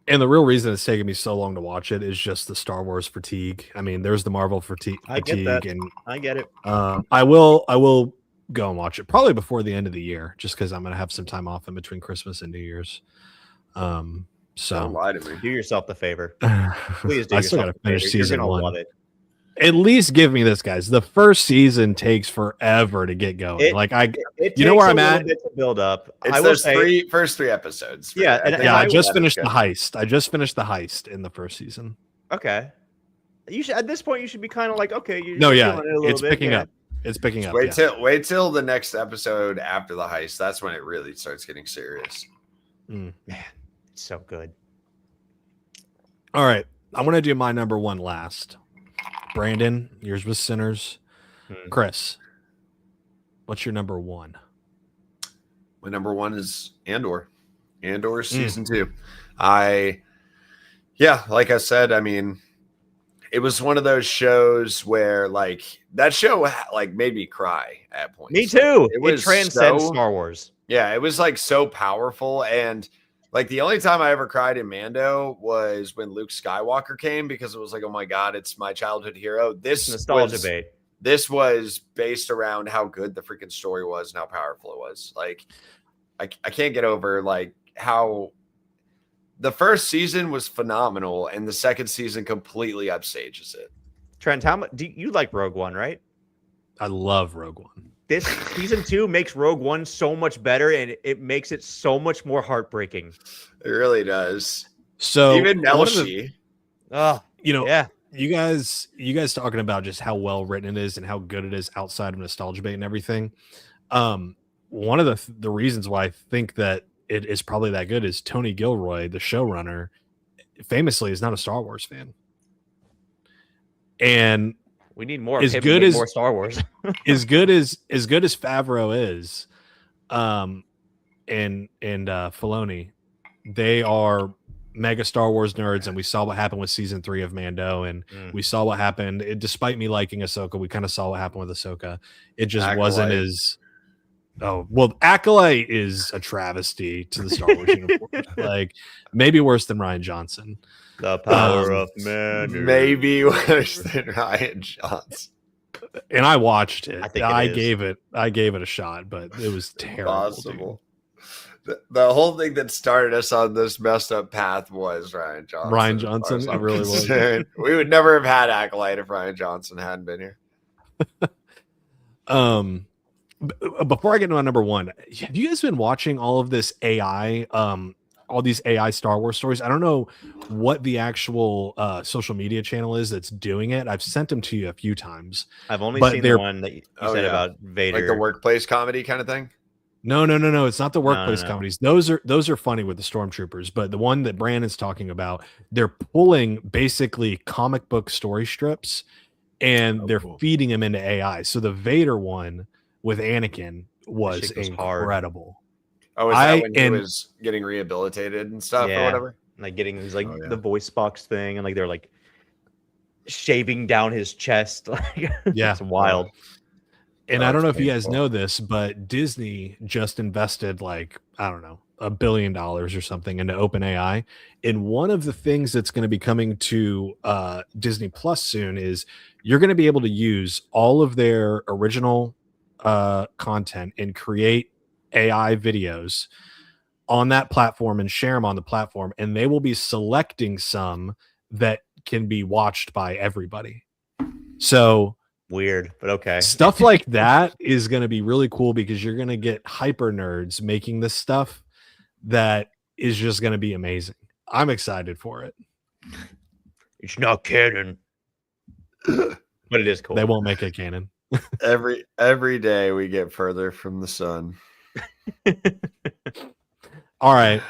Speaker 2: And the real reason it's taken me so long to watch it is just the Star Wars fatigue. I mean, there's the Marvel fatigue.
Speaker 3: I get that. And I get it.
Speaker 2: I will go and watch it probably before the end of the year, just because I'm going to have some time off in between Christmas and New Year's. So
Speaker 4: don't lie to me.
Speaker 3: Do yourself the favor. Please do.
Speaker 2: I still got to finish season 1.
Speaker 3: Love it.
Speaker 2: At least give me this, guys. The first season takes forever to get going. You know where I'm at?
Speaker 3: To build up.
Speaker 4: It's those first three episodes.
Speaker 3: Yeah,
Speaker 2: I just finished the heist. I just finished the heist in the first season.
Speaker 3: Okay. You should at this point you should be kind of like, okay,
Speaker 2: it's picking up. It's picking up.
Speaker 4: Wait till the next episode after the heist. That's when it really starts getting serious.
Speaker 3: Man, it's so good.
Speaker 2: All right, I'm gonna do my number 1 last. Brandon, yours was Sinners. Chris, what's your number 1?
Speaker 4: My number 1 is Andor. Andor season 2. Like I said, I mean, it was one of those shows where like that show like made me cry at points.
Speaker 3: Me too. It transcends Star Wars.
Speaker 4: Yeah, it was like so powerful. And like the only time I ever cried in Mando was when Luke Skywalker came because it was like, oh my God, it's my childhood hero. This
Speaker 3: nostalgia bait.
Speaker 4: This was based around how good the freaking story was and how powerful it was. Like, I can't get over like how the first season was phenomenal and the second season completely upstages it.
Speaker 3: Trent, how much do you like Rogue One, right?
Speaker 2: I love Rogue One.
Speaker 3: This season 2 makes Rogue One so much better and it makes it so much more heartbreaking.
Speaker 4: It really does.
Speaker 2: So
Speaker 4: even Nelshi.
Speaker 2: You guys talking about just how well written it is and how good it is outside of nostalgia bait and everything. One of the reasons why I think that it is probably that good is Tony Gilroy, the showrunner, famously is not a Star Wars fan. And
Speaker 3: we need more.
Speaker 2: As good as
Speaker 3: more Star Wars.
Speaker 2: as good as Favreau is, and Filoni, they are mega Star Wars nerds, and we saw what happened with season 3 of Mando, and we saw what happened. Despite me liking Ahsoka, we kind of saw what happened with Ahsoka. It just wasn't as. Oh well, Acolyte is a travesty to the Star Wars universe. Like maybe worse than Rian Johnson.
Speaker 3: The power of man.
Speaker 4: Maybe worse than Rian Johnson.
Speaker 2: And I watched it.
Speaker 3: I
Speaker 2: gave it a shot, but it was terrible.
Speaker 4: Possible. The whole thing that started us on this messed up path was Rian Johnson.
Speaker 2: Rian Johnson, it really was.
Speaker 4: We would never have had Acolyte if Rian Johnson hadn't been here.
Speaker 2: Before I get into my number 1, have you guys been watching all of this AI all these AI Star Wars stories. I don't know what the actual social media channel is that's doing it. I've sent them to you a few times.
Speaker 3: I've only
Speaker 2: But
Speaker 3: seen the
Speaker 2: they're-
Speaker 3: one that you said about Vader.
Speaker 4: Like the workplace comedy kind of thing.
Speaker 2: No. It's not the workplace
Speaker 3: no.
Speaker 2: comedies. Those are funny with the stormtroopers. But the one that Brandon's talking about, they're pulling basically comic book story strips, and they're feeding them into AI. So the Vader one with Anakin was incredible.
Speaker 4: Oh, is that when he was getting rehabilitated and stuff or whatever?
Speaker 3: Like getting his the voice box thing, and like they're like shaving down his chest. Like it's wild.
Speaker 2: And I don't know if you guys know this, but Disney just invested like, I don't know, $1 billion or something into OpenAI. And one of the things that's going to be coming to Disney Plus soon is you're going to be able to use all of their original content and create AI videos on that platform and share them on the platform. And they will be selecting some that can be watched by everybody. So
Speaker 3: weird, but okay.
Speaker 2: Stuff like that is going to be really cool because you're going to get hyper nerds making this stuff that is just going to be amazing. I'm excited for it.
Speaker 3: It's not canon, but it is cool.
Speaker 2: They won't make it canon.
Speaker 4: Every day we get further from the sun.
Speaker 2: All right.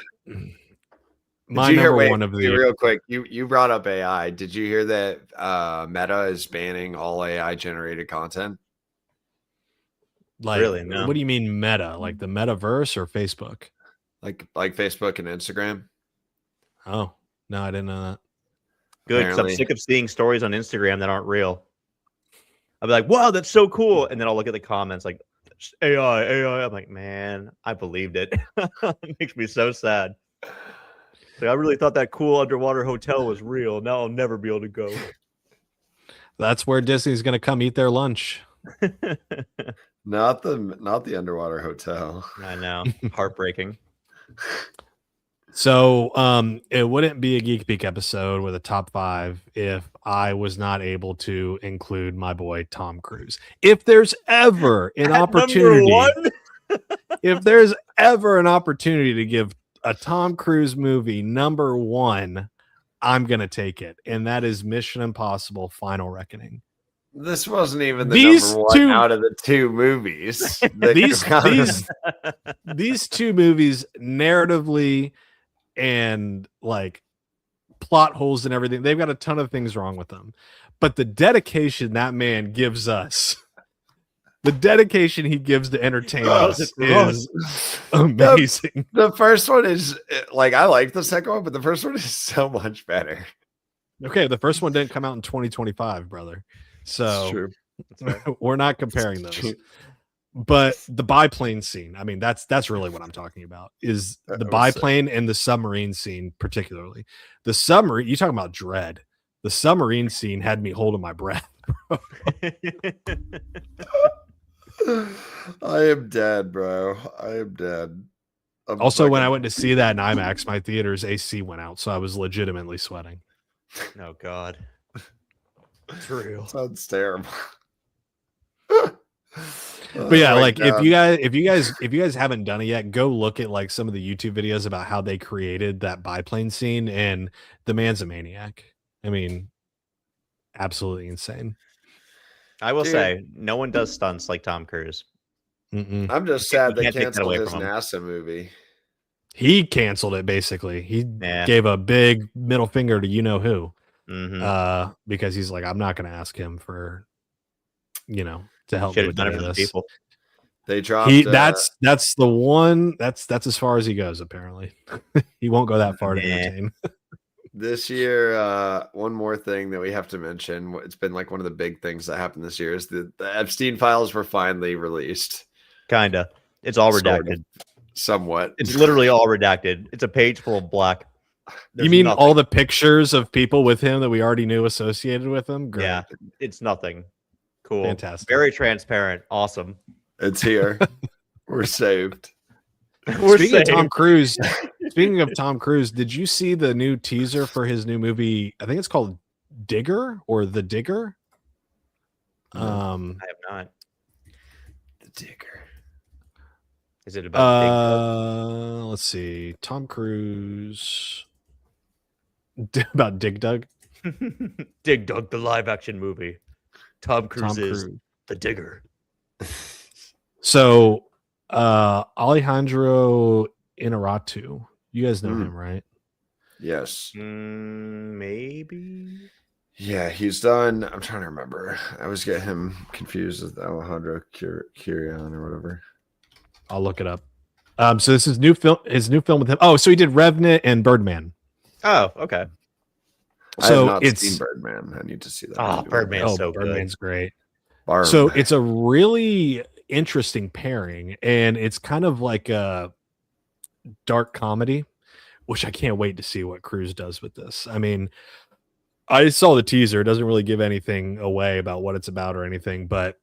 Speaker 4: Real quick, you brought up AI. Did you hear that Meta is banning all AI generated content?
Speaker 2: Like, really? No. What do you mean Meta? Like the metaverse or Facebook?
Speaker 4: Like Facebook and Instagram?
Speaker 2: Oh, no, I didn't know that.
Speaker 3: Good, because I'm sick of seeing stories on Instagram that aren't real. I'll be like, wow, that's so cool. And then I'll look at the comments like, AI. I'm like, man, I believed it. It makes me so sad. Like, I really thought that cool underwater hotel was real. Now I'll never be able to go.
Speaker 2: That's where Disney's going to come eat their lunch.
Speaker 4: Not the underwater hotel.
Speaker 3: I know. Heartbreaking.
Speaker 2: So it wouldn't be a Geek Peek episode with a top 5 if I was not able to include my boy Tom Cruise. If there's ever an opportunity, if there's ever an opportunity to give a Tom Cruise movie number 1, I'm gonna take it, and that is Mission Impossible: Final Reckoning.
Speaker 4: This wasn't even the number 1 out of the 2 movies.
Speaker 2: These 2 movies, narratively and like plot holes and everything, they've got a ton of things wrong with them. But the dedication that man gives us, the dedication he gives to entertain us is amazing.
Speaker 4: The first one is like, I like the second one, but the first one is so much better.
Speaker 2: Okay, the first one didn't come out in 2025, brother. So we're not comparing those. But the biplane scene, I mean, that's really what I'm talking about, is the biplane and the submarine scene, particularly. The submarine, you talking about dread. The submarine scene had me holding my breath.
Speaker 4: I am dead, bro. I am dead.
Speaker 2: Also, when I went to see that in IMAX, my theater's AC went out, so I was legitimately sweating.
Speaker 3: Oh God.
Speaker 2: It's real.
Speaker 4: Sounds terrible.
Speaker 2: But yeah, like if you guys haven't done it yet, go look at like some of the YouTube videos about how they created that biplane scene, and the man's a maniac. I mean, absolutely insane.
Speaker 3: I will say, no one does stunts like Tom Cruise.
Speaker 4: I'm just sad they canceled his NASA movie.
Speaker 2: He canceled it basically. He gave a big middle finger to you know who, because he's like, I'm not going to ask him for, to help me with any of this. People.
Speaker 4: They dropped.
Speaker 2: That's the one. That's as far as he goes. Apparently, he won't go that far to entertain.
Speaker 4: This year, one more thing that we have to mention. It's been like one of the big things that happened this year is the Epstein files were finally released.
Speaker 3: Kinda. It's all redacted.
Speaker 4: Somewhat.
Speaker 3: It's literally all redacted. It's a page full of black.
Speaker 2: You mean nothing. All the pictures of people with him that we already knew associated with him? Great.
Speaker 3: Yeah, it's nothing. Cool.
Speaker 2: Fantastic.
Speaker 3: Very transparent. Awesome.
Speaker 4: It's here. We're saved.
Speaker 2: Speaking of Tom Cruise, did you see the new teaser for his new movie? I think it's called Digger or The Digger.
Speaker 3: I have not.
Speaker 4: The Digger.
Speaker 3: Is it about
Speaker 2: Let's see. Tom Cruise about Dig Dug.
Speaker 3: Dig Dug, the live action movie? Tom Cruise
Speaker 2: Tom
Speaker 3: is
Speaker 2: Cruise.
Speaker 3: the digger.
Speaker 2: So Alejandro Inarritu. You guys know him, right?
Speaker 4: Yes.
Speaker 3: Maybe.
Speaker 4: Yeah, he's done. I'm trying to remember. I always get him confused with Alejandro Curion or whatever.
Speaker 2: I'll look it up. So this is his new film with him. Oh, so he did Revenant and Birdman.
Speaker 3: Oh, okay.
Speaker 2: So
Speaker 4: I have not
Speaker 2: it's
Speaker 4: seen Birdman. I need to see that.
Speaker 3: Oh, Birdman's so good.
Speaker 2: Birdman's great.
Speaker 4: Barb.
Speaker 2: So it's a really interesting pairing, and it's kind of like a dark comedy, which I can't wait to see what Cruise does with this. I mean, I saw the teaser. It doesn't really give anything away about what it's about or anything, but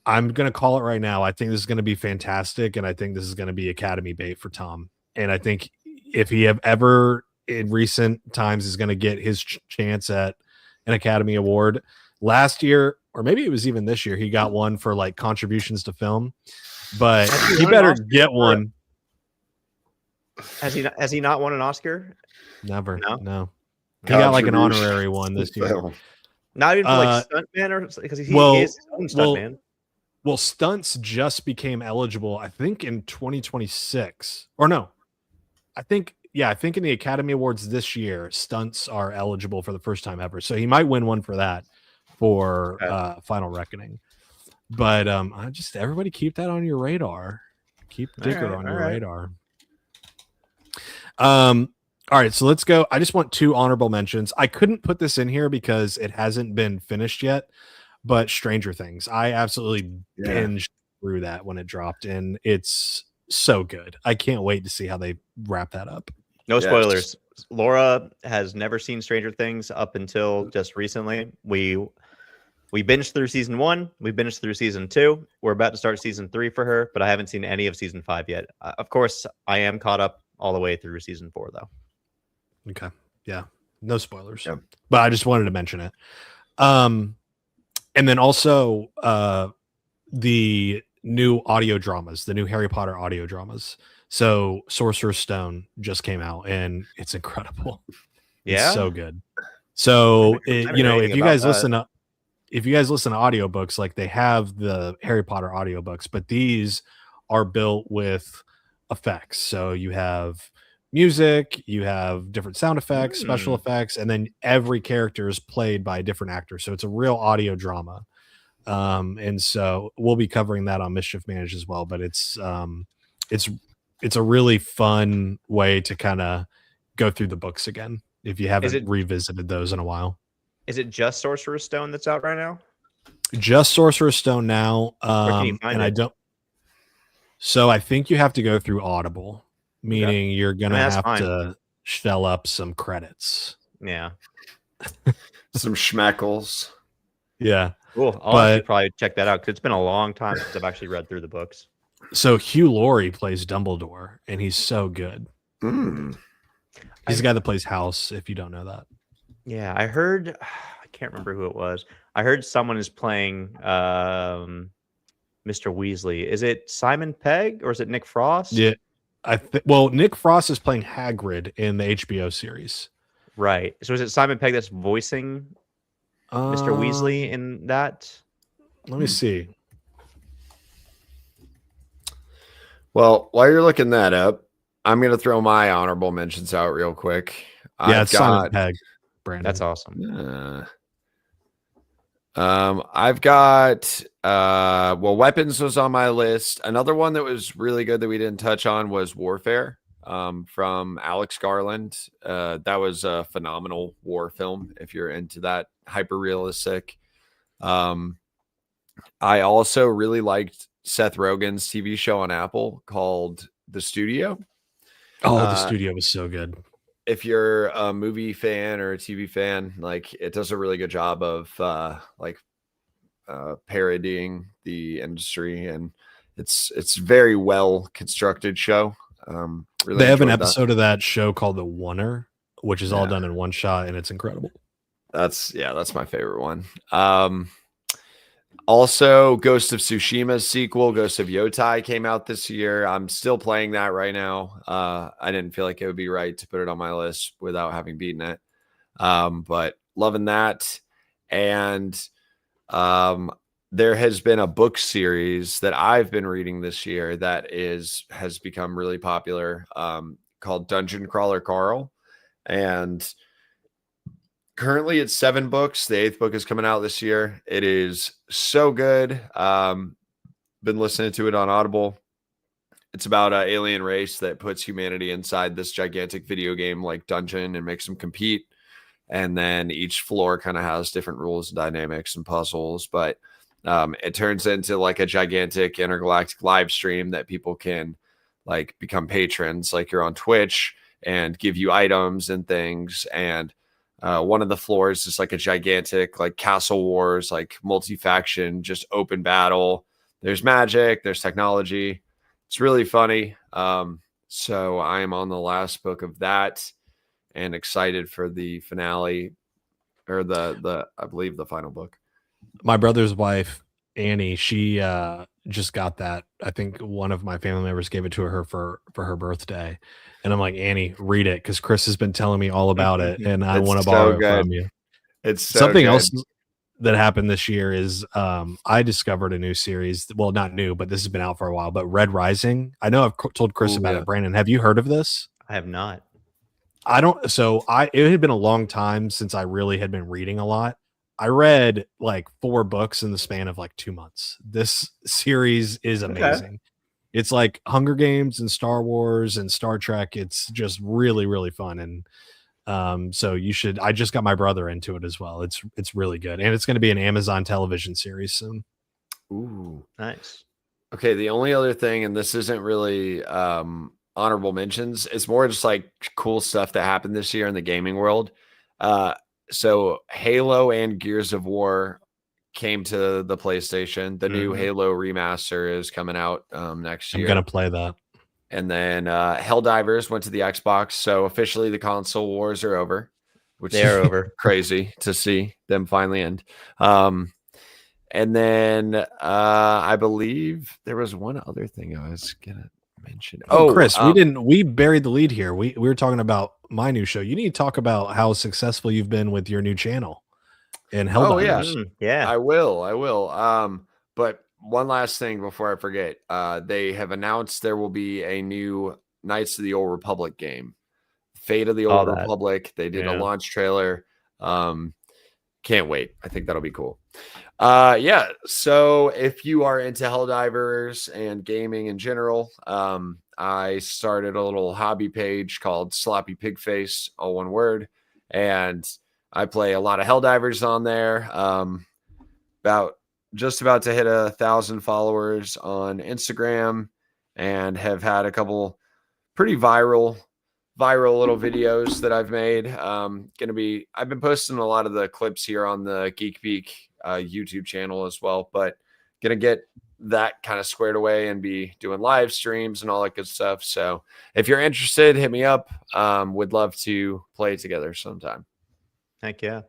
Speaker 2: I'm going to call it right now. I think this is going to be fantastic, and I think this is going to be Academy bait for Tom. And I think if he have ever in recent times is going to get his chance at an Academy Award, last year, or maybe it was even this year, he got one for like contributions to film, but he better get one.
Speaker 3: Has he not won an Oscar?
Speaker 2: Never. No. He
Speaker 4: Contribution
Speaker 2: got like an honorary one this year.
Speaker 4: film.
Speaker 3: Not even for like stuntman, or because he is his own stuntman.
Speaker 2: Well, stunts just became eligible, I think, in 2026. Or no. I think in the Academy Awards this year, stunts are eligible for the first time ever. So he might win one for that for Final Reckoning. But I just everybody keep that on your radar. Keep Digger on your radar. All right, so let's go. I just want 2 honorable mentions. I couldn't put this in here because it hasn't been finished yet, but Stranger Things. I absolutely binged through that when it dropped, and it's so good. I can't wait to see how they wrap that up.
Speaker 3: No spoilers. Laura has never seen Stranger Things up until just recently. We binged through season 1. We binged through season 2. We're about to start season 3 for her, but I haven't seen any of season 5 yet. Of course, I am caught up all the way through season 4, though.
Speaker 2: Okay. Yeah. No spoilers.
Speaker 4: Yeah.
Speaker 2: But I just wanted to mention it. And then also the new audio dramas, the new Harry Potter audio dramas. So Sorcerer's Stone just came out, and it's incredible.
Speaker 3: Yeah.
Speaker 2: It's so good. So if you guys listen to audiobooks, like they have the Harry Potter audiobooks, but these are built with effects. So you have music, you have different sound effects, special effects, and then every character is played by a different actor. So it's a real audio drama. And so we'll be covering that on Mischief Managed as well, but it's a really fun way to kind of go through the books again if you haven't revisited those in a while.
Speaker 3: Is it just Sorcerer's Stone that's out right now?
Speaker 2: Just Sorcerer's Stone now.
Speaker 3: Where can you find it?
Speaker 2: So I think you have to go through Audible, meaning you're gonna have to shell up some credits.
Speaker 3: Yeah.
Speaker 4: Some schmackles.
Speaker 2: Yeah.
Speaker 3: Cool. I'll actually probably check that out because it's been a long time since I've actually read through the books.
Speaker 2: So Hugh Laurie plays Dumbledore, and he's so good. He's the guy that plays House, if you don't know that.
Speaker 3: Yeah, I heard, I can't remember who it was. I heard someone is playing Mr. Weasley. Is it Simon Pegg or is it Nick Frost?
Speaker 2: Yeah. Well, Nick Frost is playing Hagrid in the HBO series.
Speaker 3: Right. So is it Simon Pegg that's voicing Mr. Weasley in that?
Speaker 2: Let me see.
Speaker 4: Well, while you're looking that up, I'm going to throw my honorable mentions out real quick.
Speaker 2: It's Simon Pegg, Brandon.
Speaker 3: That's awesome.
Speaker 4: I've got Weapons was on my list. Another one that was really good that we didn't touch on was Warfare from Alex Garland. That was a phenomenal war film if you're into that hyper realistic. I also really liked Seth Rogen's TV show on Apple called The Studio.
Speaker 2: The Studio was so good.
Speaker 4: If you're a movie fan or a TV fan, like it does a really good job of parodying the industry, and it's very well constructed show. Really
Speaker 2: they have an episode of that show called The Oneer, which is all done in one shot, and it's incredible.
Speaker 4: That's my favorite one. Also, Ghost of Tsushima's sequel, Ghost of Yotai, came out this year. I'm still playing that right now. I didn't feel like it would be right to put it on my list without having beaten it. But loving that. And there has been a book series that I've been reading this year that has become really popular, called Dungeon Crawler Carl. And currently it's 7 books. The 8th book is coming out this year. It is so good. Been listening to it on Audible. It's about an alien race that puts humanity inside this gigantic video game like dungeon and makes them compete. And then each floor kind of has different rules and dynamics and puzzles. But it turns into like a gigantic intergalactic live stream that people can like become patrons. Like you're on Twitch and give you items and things. And one of the floors is like a gigantic like Castle Wars, like multi-faction, just open battle. There's magic, there's technology. It's really funny. So I am on the last book of that and excited for the finale, or the I believe the final book.
Speaker 2: My brother's wife, Annie, she just got that. I think one of my family members gave it to her for her birthday. And I'm like, Annie, read it, because Chris has been telling me all about it, and I want to borrow it from you.
Speaker 4: It's so
Speaker 2: something
Speaker 4: good.
Speaker 2: else that happened this year is I discovered a new series. Well, not new, but this has been out for a while. But Red Rising. I know I've told Chris about it. Brandon, have you heard of this?
Speaker 3: I have not.
Speaker 2: It had been a long time since I really had been reading a lot. I read like 4 books in the span of like 2 months. This series is amazing. Okay. It's like Hunger Games and Star Wars and Star Trek. It's just really, really fun. And so you should, I just got my brother into it as well. It's really good. And it's going to be an Amazon television series soon.
Speaker 4: Ooh,
Speaker 3: nice.
Speaker 4: Okay. The only other thing, and this isn't really honorable mentions, it's more just like cool stuff that happened this year in the gaming world. So Halo and Gears of War came to the PlayStation. The new Halo remaster is coming out next year.
Speaker 2: I'm gonna play that.
Speaker 4: And then Helldivers went to the Xbox. So officially the console wars are over, which is over. Crazy to see them finally end. And then I believe there was one other thing I was gonna mention.
Speaker 2: Oh, Chris, we buried the lead here. We were talking about my new show. You need to talk about how successful you've been with your new channel and Helldivers.
Speaker 4: Oh yeah. I will. But one last thing before I forget. They have announced there will be a new Knights of the Old Republic game. Fate of the Old Republic. They did a launch trailer. Can't wait. I think that'll be cool. Yeah. So if you are into Helldivers and gaming in general, I started a little hobby page called Sloppy Pig Face, all one word. And I play a lot of Helldivers on there. Just about to hit 1,000 followers on Instagram, and have had a couple pretty viral little videos that I've made. I've been posting a lot of the clips here on the Geek Peek YouTube channel as well, but gonna get that kind of squared away and be doing live streams and all that good stuff. So if you're interested, hit me up. Would love to play together sometime.
Speaker 3: Heck yeah.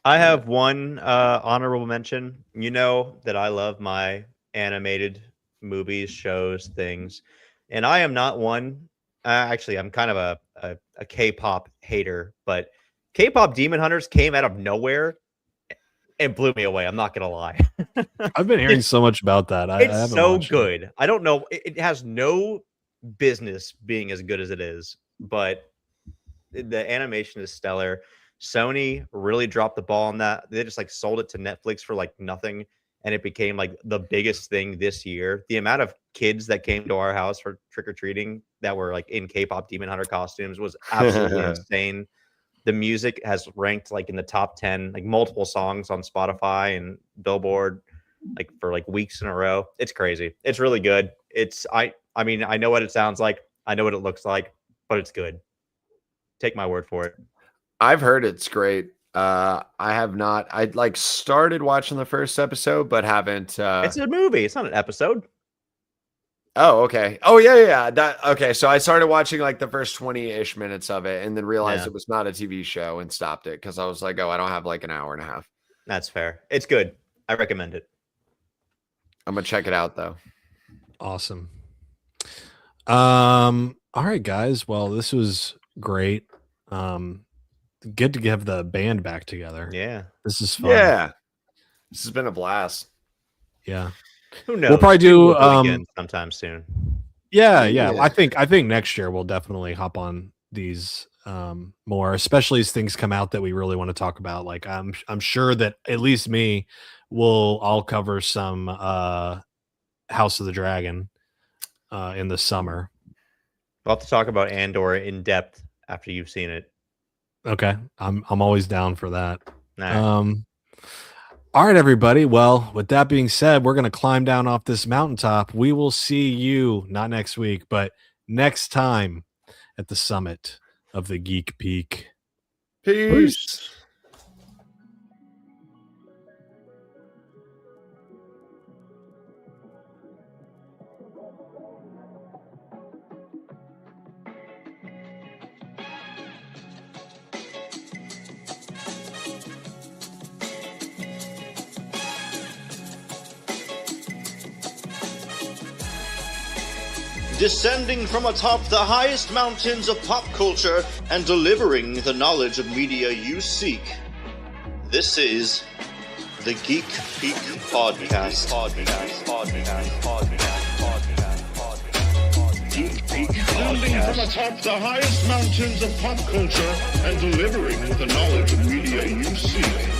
Speaker 3: I have one honorable mention. You know that I love my animated movies, shows, things, and I am not one. Actually, I'm kind of a K-pop hater, but K-pop Demon Hunters came out of nowhere and blew me away. I'm not gonna lie.
Speaker 2: I've been hearing so much about that.
Speaker 3: It's so good. I don't know. It has no business being as good as it is, but the animation is stellar. Sony really dropped the ball on that. They just like sold it to Netflix for like nothing, and it became like the biggest thing this year. The amount of kids that came to our house for trick-or-treating that were like in K-pop Demon Hunter costumes was absolutely insane. The music has ranked like in the top 10, like multiple songs on Spotify and Billboard, like for like weeks in a row. It's crazy. It's really good. I mean, I know what it sounds like. I know what it looks like, but it's good. Take my word for it.
Speaker 4: I've heard it's great. I have not. I like started watching the first episode, but haven't.
Speaker 3: It's a movie. It's not an episode.
Speaker 4: Oh, okay. Oh, yeah. Okay. So I started watching like the first 20-ish minutes of it, and then realized it was not a TV show and stopped it because I was like, oh, I don't have like an hour and a half.
Speaker 3: That's fair. It's good. I recommend it.
Speaker 4: I'm gonna check it out though.
Speaker 2: Awesome. All right, guys. Well, this was great. Good to have the band back together.
Speaker 3: Yeah.
Speaker 2: This is fun.
Speaker 4: Yeah. This has been a blast.
Speaker 2: Yeah.
Speaker 3: Who knows?
Speaker 2: We'll probably do
Speaker 3: again sometime soon.
Speaker 2: Yeah. I think next year we'll definitely hop on these more, especially as things come out that we really want to talk about. Like I'm sure that at least me I'll cover some House of the Dragon in the summer.
Speaker 3: We'll have to talk about Andor in depth after you've seen it.
Speaker 2: Okay. I'm always down for that.
Speaker 3: Nah.
Speaker 2: All right, everybody. Well, with that being said, we're going to climb down off this mountaintop. We will see you not next week, but next time at the summit of the Geek Peak.
Speaker 4: Peace.
Speaker 1: Descending from atop the highest mountains of pop culture and delivering the knowledge of media you seek. This is the Geek Peak Podcast. Geek Peak. Descending from atop the highest mountains of pop culture and delivering the knowledge of media you seek.